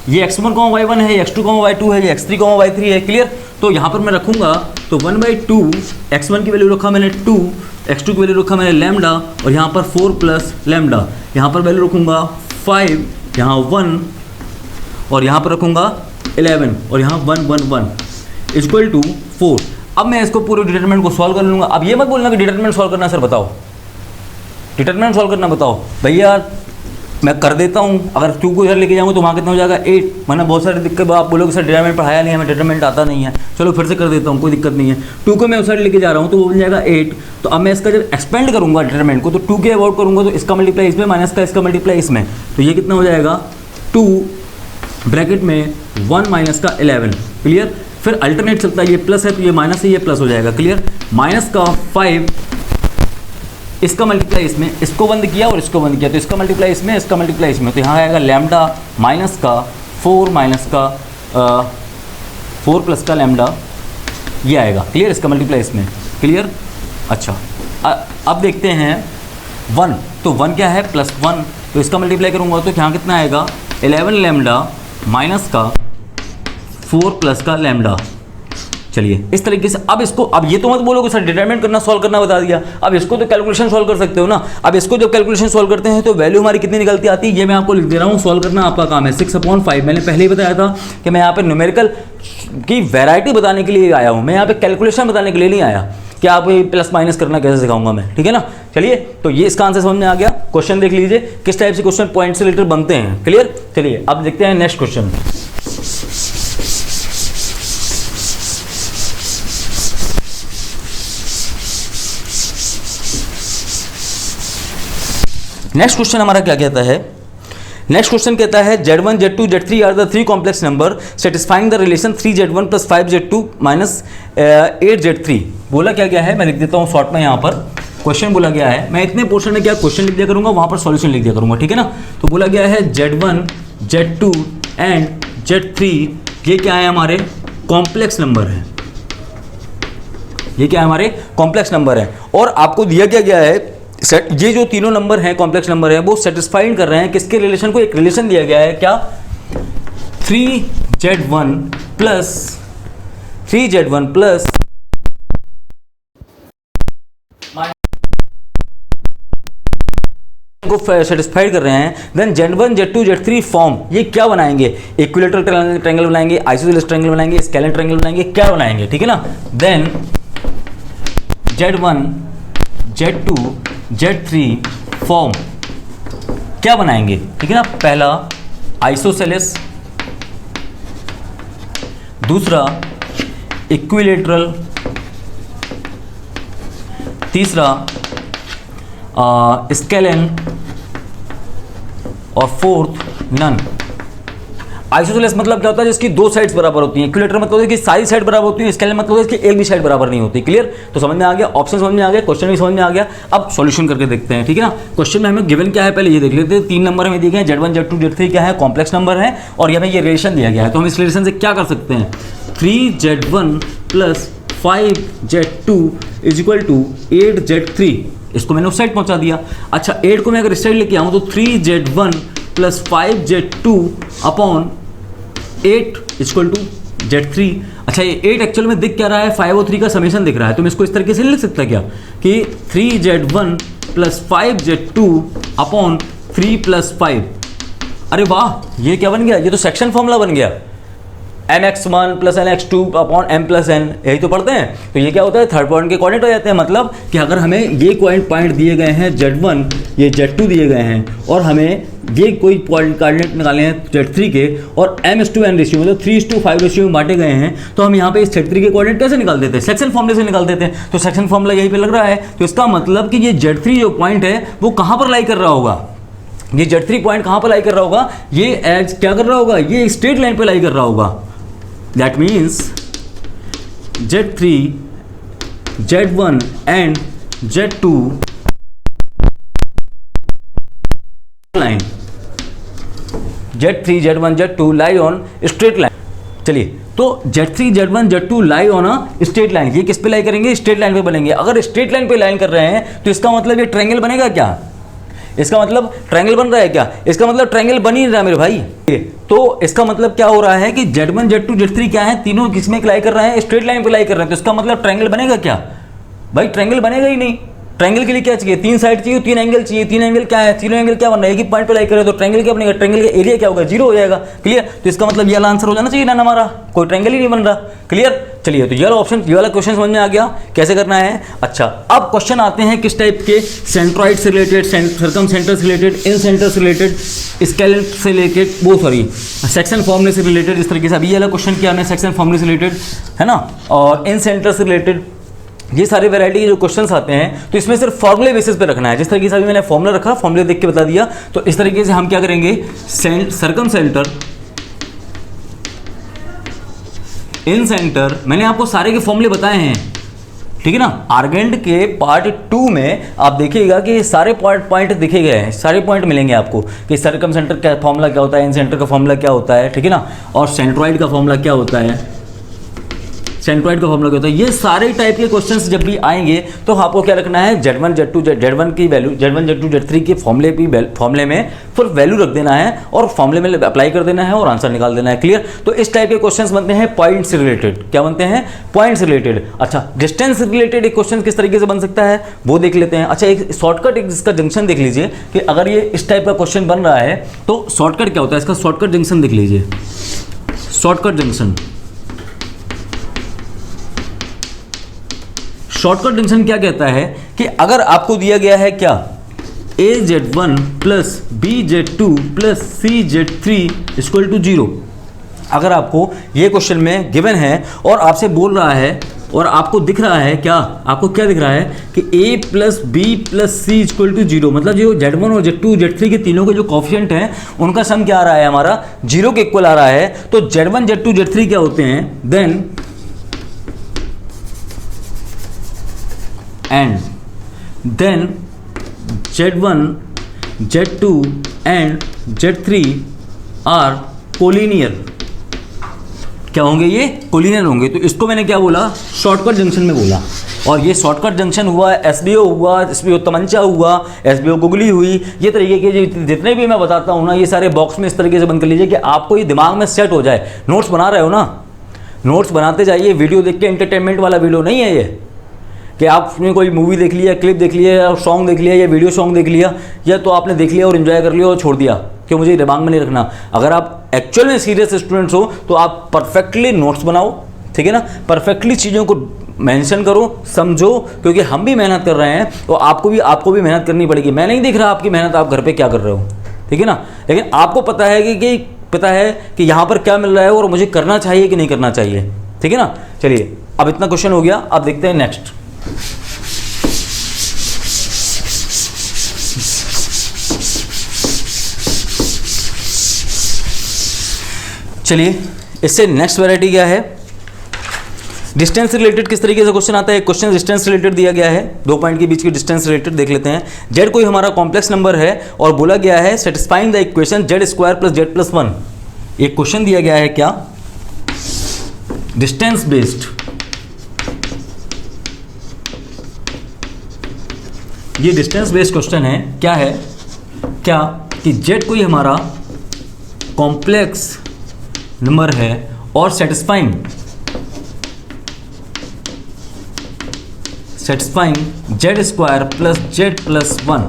ये x1, y1 है, ये x2, y2 है, ये x3, y3 है, क्लियर? तो यहाँ पर मैं रखूंगा तो 1/2 x1 की वैल्यू रखा मैंने 2, x2 की वैल्यू रखा मैंने लैम्डा, और यहाँ पर 4 + लैम्डा, यहाँ पर वैल्यू रखूंगा 5, यहाँ 1, और यहाँ पर रखूंगा 11, और यहाँ 1 1 1 इक्वल टू 4। अब मैं इसको पूरे डिटरमिनेंट को सॉल्व कर लूँगा। अब ये मत बोलना कि डिटरमिनेंट सॉल्व करना सर बताओ, डिटरमिनेंट सॉल्व करना बताओ। भैया मैं कर देता हूँ, अगर 2 को इधर लेके जाऊँगा तो वहाँ कितना हो जाएगा? 8। मैंने बहुत सारी दिक्कत, आप बोलोगे सर डिटरमिनेंट पढ़ाया नहीं है, हमें डिटरमिनेंट आता नहीं है, चलो फिर से कर देता हूँ, कोई दिक्कत नहीं है। 2 को मैं उस साइड लेके जा रहा हूँ तो वो बन जाएगा 8। तो अब मैं इसका जब एक्सपेंड करूँगा डिटरमिनेंट को, तो 2 के अबाउट करूँगा तो इसका मल्टीप्लाई इसमें माइनस का इसका मल्टीप्लाई इसमें, तो ये कितना हो जाएगा? 2 ब्रैकेट में 1 माइनस का 11, क्लियर? फिर अल्टरनेट चलता है, ये प्लस है तो ये माइनस है, ये प्लस हो जाएगा, क्लियर? माइनस का 5, इसका मल्टीप्लाई इसमें, इसको बंद किया और इसको बंद किया, तो इसका मल्टीप्लाई इसमें, इसका मल्टीप्लाई इसमें, तो यहाँ आएगा लैम्डा माइनस का 4 माइनस का 4 + का लैम्डा, ये आएगा, क्लियर? इसका मल्टीप्लाई इसमें, क्लियर? अच्छा अब देखते हैं 1, तो 1 क्या है? +1, तो इसका मल्टीप्लाई करूँगा तो यहाँ कितना आएगा? 11 लैम्डा माइनस का 4 प्लस का लैम्डा। चलिए इस तरीके से अब इसको, अब ये तो मत बोलोगे सर डिटरमिनेंट करना, सॉल्व करना बता दिया। अब इसको तो कैलकुलेशन सॉल्व कर सकते हो ना। अब इसको जब कैलकुलेशन सॉल्व करते हैं तो वैल्यू हमारी कितनी निकलती आती है, ये मैं आपको लिख दे रहा हूँ। सॉल्व करना आपका काम है। 6/5 मैंने पहले ही बताया था कि मैं यहाँ पे न्यूमेरिकल की वैरायटी बताने के लिए आया हूँ, मैं यहाँ पे कैलकुलेशन बताने के लिए नहीं आया कि आप प्लस माइनस करना कैसे सिखाऊंगा मैं, ठीक है ना। चलिए तो ये इसका आंसर समझ में आ गया। क्वेश्चन देख लीजिए किस टाइप से क्वेश्चन पॉइंट से रिलेटेड बनते हैं, क्लियर। चलिए अब देखते हैं नेक्स्ट क्वेश्चन। नेक्स्ट क्वेश्चन हमारा क्या कहता है, नेक्स्ट क्वेश्चन कहता है Z1, Z2, Z3 are the 3 complex number satisfying the relation 3Z1 plus 5Z2 minus 8Z3। बोला क्या गया है, मैं लिख देता हूँ शॉर्ट में यहाँ पर। क्वेश्चन बोला गया है, मैं इतने पोर्शन में क्या क्वेश्चन लिख दिया करूँगा, वहाँ पर सॉल्यूशन लिख दिया करूँगा, ठीक है ना। तो बोला गया है Z1, Z2 एंड Z3 ये क्या है, हमारे कॉम्प्लेक्स नंबर है। ये क्या है, हमारे कॉम्प्लेक्स नंबर है। और आपको दिया क्या गया है, ये जो तीनों नंबर हैं कॉम्प्लेक्स नंबर हैं वो सेटिस्फाइड कर रहे हैं किसके रिलेशन को, एक रिलेशन दिया गया है क्या, 3Z1 प्लस को सेटिस्फाइड कर रहे हैं। Then Z1, Z2, Z3 form ये क्या बनाएंगे, इक्विलेटरल ट्रायंगल बनाएंगे, आइसोसेलेस ट्रायंगल बनाएंगे, स्केलेन ट्रायंगल बनाएंगे, क्या बनाएंगे, ठीक है ना। Then Z1, Z2, Z3 form क्या बनाएंगे, ठीक है ना। पहला आइसोसेलेस, दूसरा इक्विलेटरल, तीसरा स्केलेन और फोर्थ नन। आइसोसेलेस मतलब क्या होता है, जिसकी दो साइड्स बराबर होती हैं। इक्विलेटर मतलब है कि सारी साइड बराबर होती है। स्केलेन मतलब है कि एक भी साइड बराबर नहीं होती। क्लियर, तो समझ में आ गया, ऑप्शन समझ में आ गया, क्वेश्चन भी समझ में आ गया। अब सॉल्यूशन करके देखते हैं, ठीक है ना। क्वेश्चन में हमें गिवन क्या है पहले ये देख लेते हैं। 3 नंबर हमें दिए गए हैं, Z1, Z2, Z3 क्या है, कॉम्प्लेक्स नंबर है और हमें ये रिलेशन दिया गया है। तो हम इस रिलेशन से क्या कर सकते हैं, 3Z1 plus 5Z2 is equal to 8Z3। इसको मैंने उस साइड पहुंचा दिया। अच्छा 8 को मैं अगर इस साइड लेके आऊँ तो 3Z1 plus 5Z2 upon 8 equal to Z3। अच्छा ये 8 एक्चुअल में दिख क्या रहा है, 5 और 3 का समेशन दिख रहा है। तो मैं इसको इस तरीके से लिख सकता क्या कि 3Z1 plus 5Z2 upon 3 plus 5। अरे वाह, ये क्या बन गया, ये तो सेक्शन फॉर्मूला बन गया। mx1 plus nx2 upon m plus n, यही तो पढ़ते हैं। तो ये क्या होता है, थर्ड पॉइंट के कोऑर्डिनेट हो जाते हैं। मतलब कि अगर हमें ये पॉइंट दिए गए हैं Z1, ये Z2 दिए गए हैं और हमें ये कोई पॉइंट कोऑर्डिनेट निकाले हैं Z3 के और m/n रेशियो मतलब 3:5 रेशियो में बांटे गए हैं, तो हम यहाँ पे इस Z3 के कोऑर्डिनेट कैसे निकाल देते हैं, सेक्शन फॉर्मूले से निकाल देते हैं। तो सेक्शन फॉर्मूला यहीं पे लग रहा है। तो इसका मतलब कि ये Z3 जो पॉइंट है वो कहाँ पर लाई कर रहा होगा, ये Z3 पॉइंट कहाँ पर लाई कर रहा होगा, ये एज क्या कर रहा होगा, ये स्ट्रेट लाइन पे लाई कर रहा होगा। That means Z3, Z1 and Z2 line, Z3, Z1, Z2 lie on straight line। चलिए तो Z3, Z1, Z2 lie on a straight line, ये किस पे लाई करेंगे, स्ट्रेट लाइन पे बनेंगे। अगर स्ट्रेट लाइन पे लाइन कर रहे हैं तो इसका मतलब ये ट्रायंगल बनेगा क्या, इसका मतलब ट्रायंगल बन रहा है क्या, इसका मतलब ट्रायंगल बन ही नहीं रहा मेरे भाई। तो इसका मतलब क्या हो रहा है कि Z1, Z2, Z3 क्या है, तीनों किसमें लाई कर रहे हैं, स्ट्रेट लाइन पे लाई कर रहे हैं। तो इसका मतलब ट्रायंगल बनेगा क्या भाई, ट्रायंगल बनेगा ही नहीं। ट्रायंगल के लिए क्या चाहिए, 3 साइड चाहिए, 3 एंगल चाहिए। 3 एंगल क्या है, तीनों एंगल क्या बन रहा है, एक ही पॉइंट पे लाई कर रहे हैं। तो ट्रायंगल क्या बनेगा, ट्रायंगल का एरिया क्या होगा, 0 हो जाएगा। क्लियर, तो इसका मतलब ये वाला आंसर हो जाना चाहिए ना हमारा, कोई ट्रायंगल ही नहीं बन रहा। क्लियर, चलिए तो ये वाला ऑप्शन, ये वाला क्वेश्चन समझ में आ गया कैसे करना है। अच्छा अब क्वेश्चन आते हैं किस टाइप के, सेंट्रॉइड से रिलेटेड, सर्कम सेंटर से रिलेटेड, इन सेंटर से रिलेटेड, स्केलेन से रिलेटेड, वो सॉरी सेक्शन फॉर्मूले से रिलेटेड। इस तरीके से अभी ये वाला क्वेश्चन किया हमने सेक्शन फॉर्मूले से रिलेटेड, है ना, और इन सेंटर से रिलेटेड। ये सारी वैरायटी के जो क्वेश्चंस आते हैं तो इसमें सिर्फ फॉर्मूले बेसिस पे रखना है। जिस तरीके से अभी मैंने फॉर्मूला रखा, फॉर्मूले देख के बता दिया। तो इस तरीके से हम क्या करेंगे, सर्कम सेंटर, इन सेंटर, मैंने आपको सारे के फॉर्मूले बताए हैं, ठीक है ना। आर्गेंड के पार्ट 2 में आप देखिएगा कि सारे पॉइंट दिखे गए हैं, सारे पॉइंट मिलेंगे आपको कि सर्कम सेंटर का फॉर्मूला क्या होता है, इन सेंटर का फॉर्मूला क्या होता है, ठीक है ना, और सेंट्रॉइड का फॉर्मूला क्या होता है, सेंट्रॉइड का फॉर्मूला क्या होता है। ये सारे टाइप के क्वेश्चंस जब भी आएंगे तो आपको क्या रखना है, Z1 Z2 Z1 की वैल्यू, Z1 Z2 Z3 के फॉर्मूले में फिर वैल्यू रख देना है और फॉर्मूले में अप्लाई कर देना है और आंसर निकाल देना है। क्लियर। तो इस टाइप के क्वेश्चंस बनते हैं पॉइंट से रिलेटेड। क्या बनते हैं? पॉइंट से रिलेटेड। अच्छा, डिस्टेंस से रिलेटेड एक क्वेश्चन किस तरीके से बन सकता है वो देख लेते हैं। अच्छा, एक शॉर्टकट एक इसका जंक्शन देख लीजिए कि अगर ये इस टाइप का क्वेश्चन बन रहा है तो शॉर्टकट क्या होता है, इसका शॉर्टकट जंक्शन देख लीजिए। शॉर्टकट जंक्शन, शॉर्टकट जंक्शन क्या कहता है कि अगर आपको दिया गया है क्या, AZ1 plus BZ2 plus CZ3 equal to 0, अगर आपको ये क्वेश्चन में गिवन है और आपसे बोल रहा है और आपको दिख रहा है क्या, आपको क्या दिख रहा है कि A plus B plus C equal to 0, मतलब जो Z1 और Z2 Z3 के तीनों के जो कॉफिशिएंट हैं उनका सम क्या आ रहा है हमारा, 0 के इक्वल आ रहा है। तो Z1 Z2 Z3 क्या होते हैं, then Z1 Z2 and Z3 are collinear. क्या होंगे ये? कोलिनियर होंगे। तो इसको मैंने क्या बोला, शॉर्टकट जंक्शन में बोला। और ये शॉर्टकट जंक्शन हुआ, SBO हुआ, SBO तमंचा हुआ, SBO गुगली हुई, ये तरीके के जितने भी मैं बताता हूँ ना, ये सारे बॉक्स में इस तरीके से बंद कर लीजिए कि आपको ये दिमाग में सेट हो जाए। नोट्स बना रहे हो ना, नोट्स बनाते जाइए। वीडियो देख के एंटरटेनमेंट वाला वीडियो नहीं है ये कि आपने कोई मूवी देख लिया, क्लिप देख लिया, या सॉन्ग देख लिया, या वीडियो सॉन्ग देख लिया, या तो आपने देख लिया और एंजॉय कर लिया और छोड़ दिया कि मुझे दिमाग में नहीं रखना। अगर आप एक्चुअल में सीरियस स्टूडेंट्स हो तो आप परफेक्टली नोट्स बनाओ, ठीक है ना, परफेक्टली चीज़ों को मेंशन करो, समझो, क्योंकि हम भी मेहनत कर रहे हैं तो आपको भी मेहनत करनी पड़ेगी। मैं नहीं देख रहा आपकी मेहनत, आप घर पर क्या कर रहे हो, ठीक है ना, लेकिन आपको पता है कि यहाँ पर क्या मिल रहा है और मुझे करना चाहिए कि नहीं करना चाहिए, ठीक है ना। चलिए, अब इतना क्वेश्चन हो गया, अब देखते हैं नेक्स्ट। चलिए, इससे नेक्स्ट वैरायटी क्या है, डिस्टेंस रिलेटेड किस तरीके से क्वेश्चन आता है। क्वेश्चन डिस्टेंस रिलेटेड दिया गया है, 2 पॉइंट के बीच की डिस्टेंस रिलेटेड देख लेते हैं। जेड कोई हमारा कॉम्प्लेक्स नंबर है और बोला गया है satisfying the equation Z² plus Z+ 1। एक क्वेश्चन दिया गया है क्या, डिस्टेंस बेस्ड, ये डिस्टेंस बेस्ड क्वेश्चन है। क्या है, क्या कि जेड कोई हमारा कॉम्प्लेक्स नंबर है और satisfying Z² plus Z+1,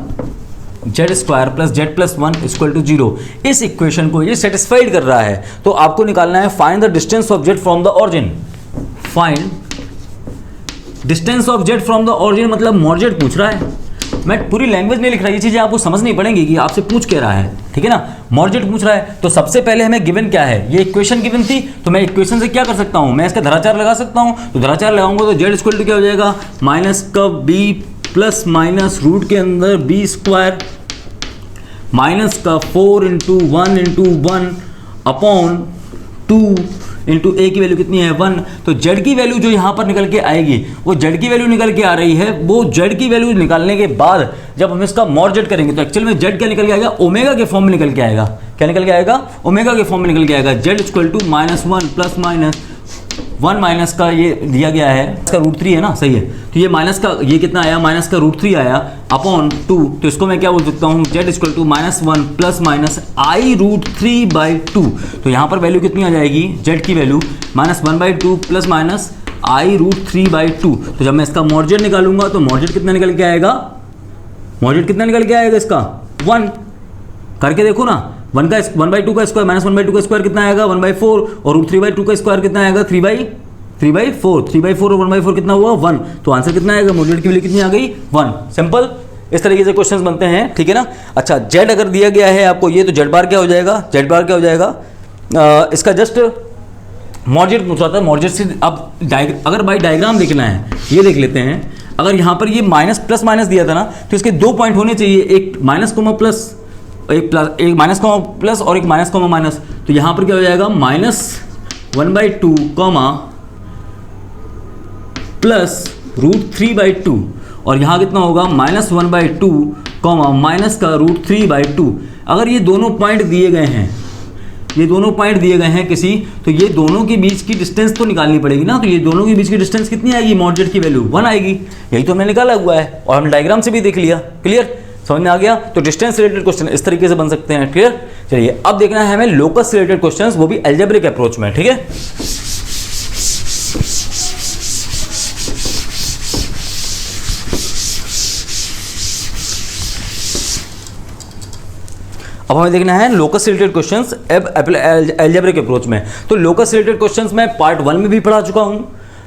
Z² plus Z+1 equal to 0, इस इक्वेशन को ये सेटिस्फाइड कर रहा है। तो आपको निकालना है find the distance of Z from the origin. Find distance of Z from the origin मतलब मॉर्जेट पूछ रहा है। मैं पूरी लैंग्वेज नहीं लिख रहा, ये चीज़ें आपको समझनी पड़ेंगी कि आपसे पूछ क्या रहा है, ठीक है ना। मॉर्जेट पूछ रहा है तो सबसे पहले हमें गिवन क्या है, ये इक्वेशन गिवन थी, तो मैं इक्वेशन से क्या कर सकता हूँ, मैं इसका धराचार लगा सकता हूँ। तो धराचार लगाऊंगा तो जेड इक्वल टू क्या हो जाएगा, माइनस का b प्लस माइनस रूट के अंदर b² माइनस का 4 × 1 × 1 अपॉन 2 इंटू ए की वैल्यू कितनी है 1। तो जेड की वैल्यू जो यहाँ पर निकल के आएगी वो जेड की वैल्यू निकल के आ रही है। वो जेड की वैल्यू निकालने के बाद जब हम इसका मॉड जेड करेंगे तो एक्चुअल में जेड क्या निकल के आएगा, ओमेगा के फॉर्म में निकल के आएगा। क्या निकल के आएगा, ओमेगा के फॉर्म में निकल के आएगा। Z equal to -1 plus -1 minus का ये दिया गया है, इसका √3 है ना, सही है। तो ये माइनस का ये कितना आया, माइनस का √3 आया अपॉन 2। तो इसको मैं क्या बोल सकता हूँ, z equal to -1 plus minus i√3/2। तो यहाँ पर वैल्यू कितनी आ जाएगी, जेड की वैल्यू -1/2 प्लस माइनस i√3/2। तो जब मैं इसका मॉर्जेट निकालूंगा तो मॉर्जेट कितना निकल के आएगा, मॉर्जेट कितना निकल के आएगा इसका 1। करके देखो ना, 1/2 का स्क्वायर माइनस 1/2 का स्क्वायर कितना आएगा 1/4 और √3/2 का स्क्वायर कितना आएगा 3/4 3/4 और 1/4 कितना हुआ 1। तो आंसर कितना आएगा, मॉड्यूलेट की वैल्यू कितनी आ गई 1। सिंपल इस तरीके से क्वेश्चंस बनते हैं, ठीक है ना। अच्छा, जेड अगर दिया गया है आपको ये, तो जेड बार क्या हो जाएगा, जेड बार क्या हो जाएगा, इसका जस्ट मॉड्यूलेट पूछ रहा था, मॉड्यूलेट से अब अगर बाई डायग्राम देखना है ये देख लेते हैं। अगर यहाँ पर ये माइनस प्लस माइनस दिया था ना, तो इसके 2 पॉइंट होने चाहिए, एक माइनस कोमा प्लस, एक माइनस कोमा प्लस और एक माइनस कोमा माइनस। तो यहाँ पर क्या हो जाएगा -1/2 कॉमा प्लस √3/2 और यहाँ कितना होगा -1/2 कॉमा माइनस का √3/2। अगर ये दोनों पॉइंट दिए गए हैं ये दोनों पॉइंट दिए गए हैं किसी, तो ये दोनों के बीच की डिस्टेंस तो निकालनी पड़ेगी ना। तो ये दोनों के बीच की डिस्टेंस कितनी आएगी, मॉड जेड की वैल्यू 1 आएगी। यही तो हमने निकाला हुआ है और हमने डायग्राम से भी देख लिया। क्लियर, समझ में आ गया। तो डिस्टेंस रिलेटेड क्वेश्चन इस तरीके से बन सकते हैं। क्लियर, चलिए अब देखना है हमें लोकस रिलेटेड क्वेश्चंस, वो भी अलजेब्रिक अप्रोच में। ठीक है, अब हमें देखना है locus related questions algebraic approach में। तो लोकस रिलेटेड क्वेश्चंस मैं पार्ट 1 में भी पढ़ा चुका हूं।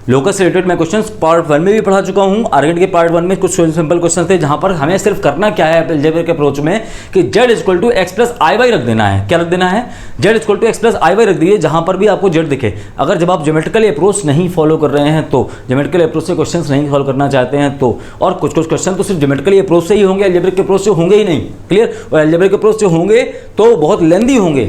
लोकस रिलेटेड मैं क्वेश्चंस पार्ट 1 में भी पढ़ा चुका हूं। आर्गेट के पार्ट 1 में कुछ सिंपल क्वेश्चन थे जहां पर हमें सिर्फ करना क्या है अलजेब्रिक अप्रोच में कि z equal to x plus i y रख देना है। क्या रख देना है, z equal to x plus i y रख दीजिए जहां पर भी आपको z दिखे। अगर जब आप ज्योमेट्रिकल अप्रोच नहीं फॉलो कर रहे हैं तो, ज्योमेट्रिकल अप्रोच से क्वेश्चंस नहीं सॉल्व करना चाहते हैं तो, और कुछ कुछ क्वेश्चन तो सिर्फ ज्योमेट्रिकल अप्रोच से ही होंगे, अलजेब्रिक अप्रोच से होंगे ही नहीं। क्लियर, और अलजेब्रिक अप्रोच से होंगे तो बहुत लेंदी होंगे,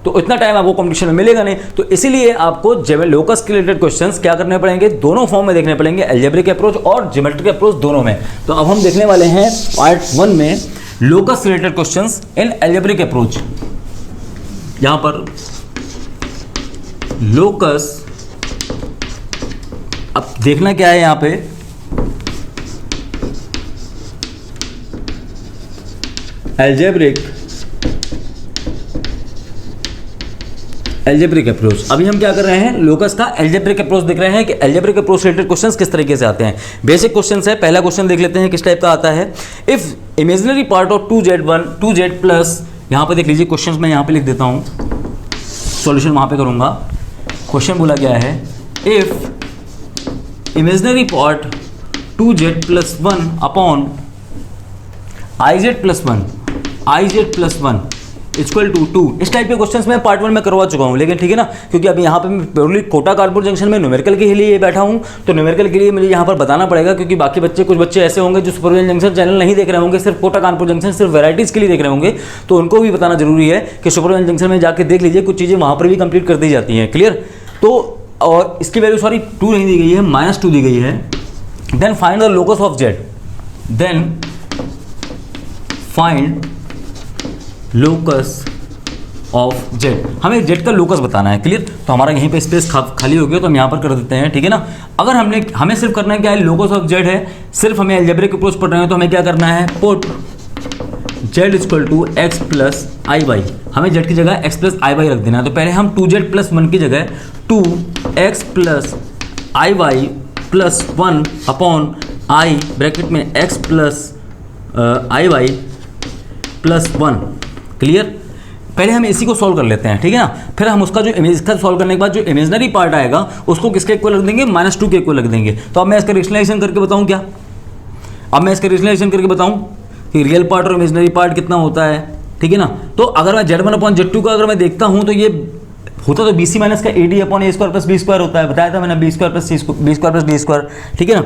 तो इतना टाइम आपको कंपटीशन में मिलेगा नहीं। तो इसीलिए आपको लोकस के रिलेटेड क्वेश्चंस क्या करने पड़ेंगे, दोनों फॉर्म में देखने पड़ेंगे, अलजेब्रिक अप्रोच और ज्योमेट्रिक अप्रोच दोनों में। तो अब हम देखने वाले हैं पार्ट 1 में locus related questions in algebraic approach. यहां पर लोकस, अब देखना क्या है, यहां पे अलजेब्रिक अप्रोच। अभी हम क्या कर रहे हैं, लोकस का अलजेब्रिक अप्रोच देख रहे हैं कि अलजेब्रिक अप्रोच रिलेटेड क्वेश्चंस किस तरीके से आते हैं। बेसिक क्वेश्चंस है, पहला क्वेश्चन देख लेते हैं किस टाइप का आता है। If imaginary part of 2z plus, यहां पे देख लीजिए क्वेश्चंस मैं यहां पे लिख देता हूं, सॉल्यूशन वहां पे करूंगा। क्वेश्चन बोला गया है if imaginary part 2z plus 1 upon iz plus 1 equal to 2। इस टाइप के क्वेश्चंस मैं पार्ट 1 में करवा चुका हूं, लेकिन ठीक है ना, क्योंकि अभी यहाँ पे मैं प्योरली कोटा कानपुर जंक्शन में न्यूमेरिकल के लिए बैठा हूं, तो न्यूमेरिकल के लिए मुझे यहाँ पर बताना पड़ेगा, क्योंकि बाकी बच्चे, कुछ बच्चे ऐसे होंगे जो सुपरविजन जंक्शन चैनल नहीं देख रहे होंगे, सिर्फ कोटा कानपुर जंक्शन सिर्फ वैराइटीज़ के लिए देख रहे होंगे, तो उनको भी बताना जरूरी है कि सुपरविजन जंक्शन में जाकर देख लीजिए, कुछ चीज़ें वहाँ पर भी कंप्लीट कर दी जाती हैं। क्लियर, तो और इसकी वैल्यू सॉरी 2 नहीं दी गई है, -2 दी गई है। Then find the locus of z, then find locus of z, हमें z का लोकस बताना है। क्लियर, तो हमारा यहीं पे स्पेस खाली हो गया, तो हम यहाँ पर कर देते हैं। ठीक है ना, अगर हमें सिर्फ करना है क्या है, लोकस ऑफ z है, सिर्फ हमें अलजेब्रिक अप्रोच पढ़ रहे हैं, तो हमें क्या करना है, put z equal to x plus i y, हमें z की जगह x प्लस आई वाई रख देना है। तो पहले हम 2z प्लस 1 की जगह 2x plus i y plus 1 upon i bracket में x plus i y plus 1। Clear, पहले हम इसी को सॉल्व कर लेते हैं। ठीक है ना, फिर हम उसका जो इसका सॉल्व करने के बाद जो इमेजिनरी पार्ट आएगा उसको किसके इक्वल रख देंगे, -2 के इक्वल रख देंगे। तो अब मैं इसका रेशनलाइजेशन करके बताऊं क्या, अब मैं इसका रेशनलाइजेशन करके बताऊं कि रियल पार्ट और इमेजिनरी पार्ट कितना होता है। ठीक है ना, तो अगर मैं z1 अपॉन z2 का अगर मैं देखता हूं तो ये होता तो BC माइनस का AD upon A square plus B square होता है, बताया था मैंने, B square plus D square. ठीक है ना,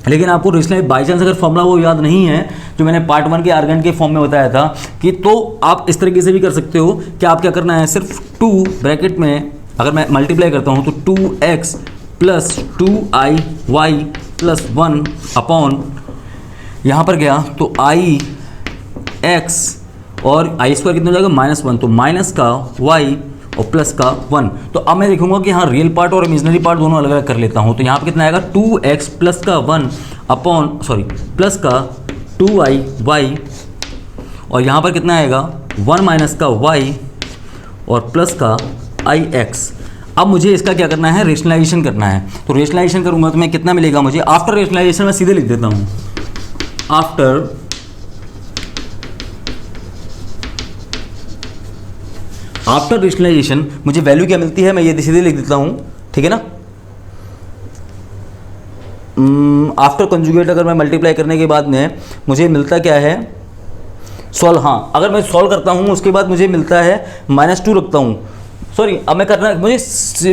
लेकिन आपको रेशनल बाई चांस अगर फॉर्मूला वो याद नहीं है जो मैंने पार्ट 1 के आर्गेंट के फॉर्म में बताया था कि, तो आप इस तरीके से भी कर सकते हो कि आप क्या करना है, सिर्फ 2 ब्रैकेट में अगर मैं मल्टीप्लाई करता हूँ तो 2x plus 2iy plus 1 upon यहाँ पर गया तो ix और आई स्क्वायर कितना हो जाएगा, -1, तो माइनस का y और प्लस का 1। तो अब मैं देखूंगा कि हाँ रियल पार्ट और इमेजिनरी पार्ट दोनों अलग अलग कर लेता हूँ। तो यहाँ पे कितना आएगा, 2x प्लस का 1 अपॉन प्लस का 2iy, और यहाँ पर कितना आएगा 1 माइनस का y और प्लस का ix। अब मुझे इसका क्या करना है, रेशनलाइजेशन करना है। तो रेशनलाइजेशन करूँगा तो मैं कितना मिलेगा मुझे, आफ्टर रेशनलाइजेशन मैं सीधे लिख देता हूँ, आफ्टर रेशनलाइजेशन मुझे वैल्यू क्या मिलती है, मैं ये सीधे लिख देता हूँ। ठीक है ना, आफ्टर कंजुगेट अगर मैं मल्टीप्लाई करने के बाद में मुझे मिलता क्या है, सॉल्व, हाँ अगर मैं सॉल्व करता हूँ उसके बाद मुझे मिलता है -2 रखता हूँ, सॉरी अब मैं करना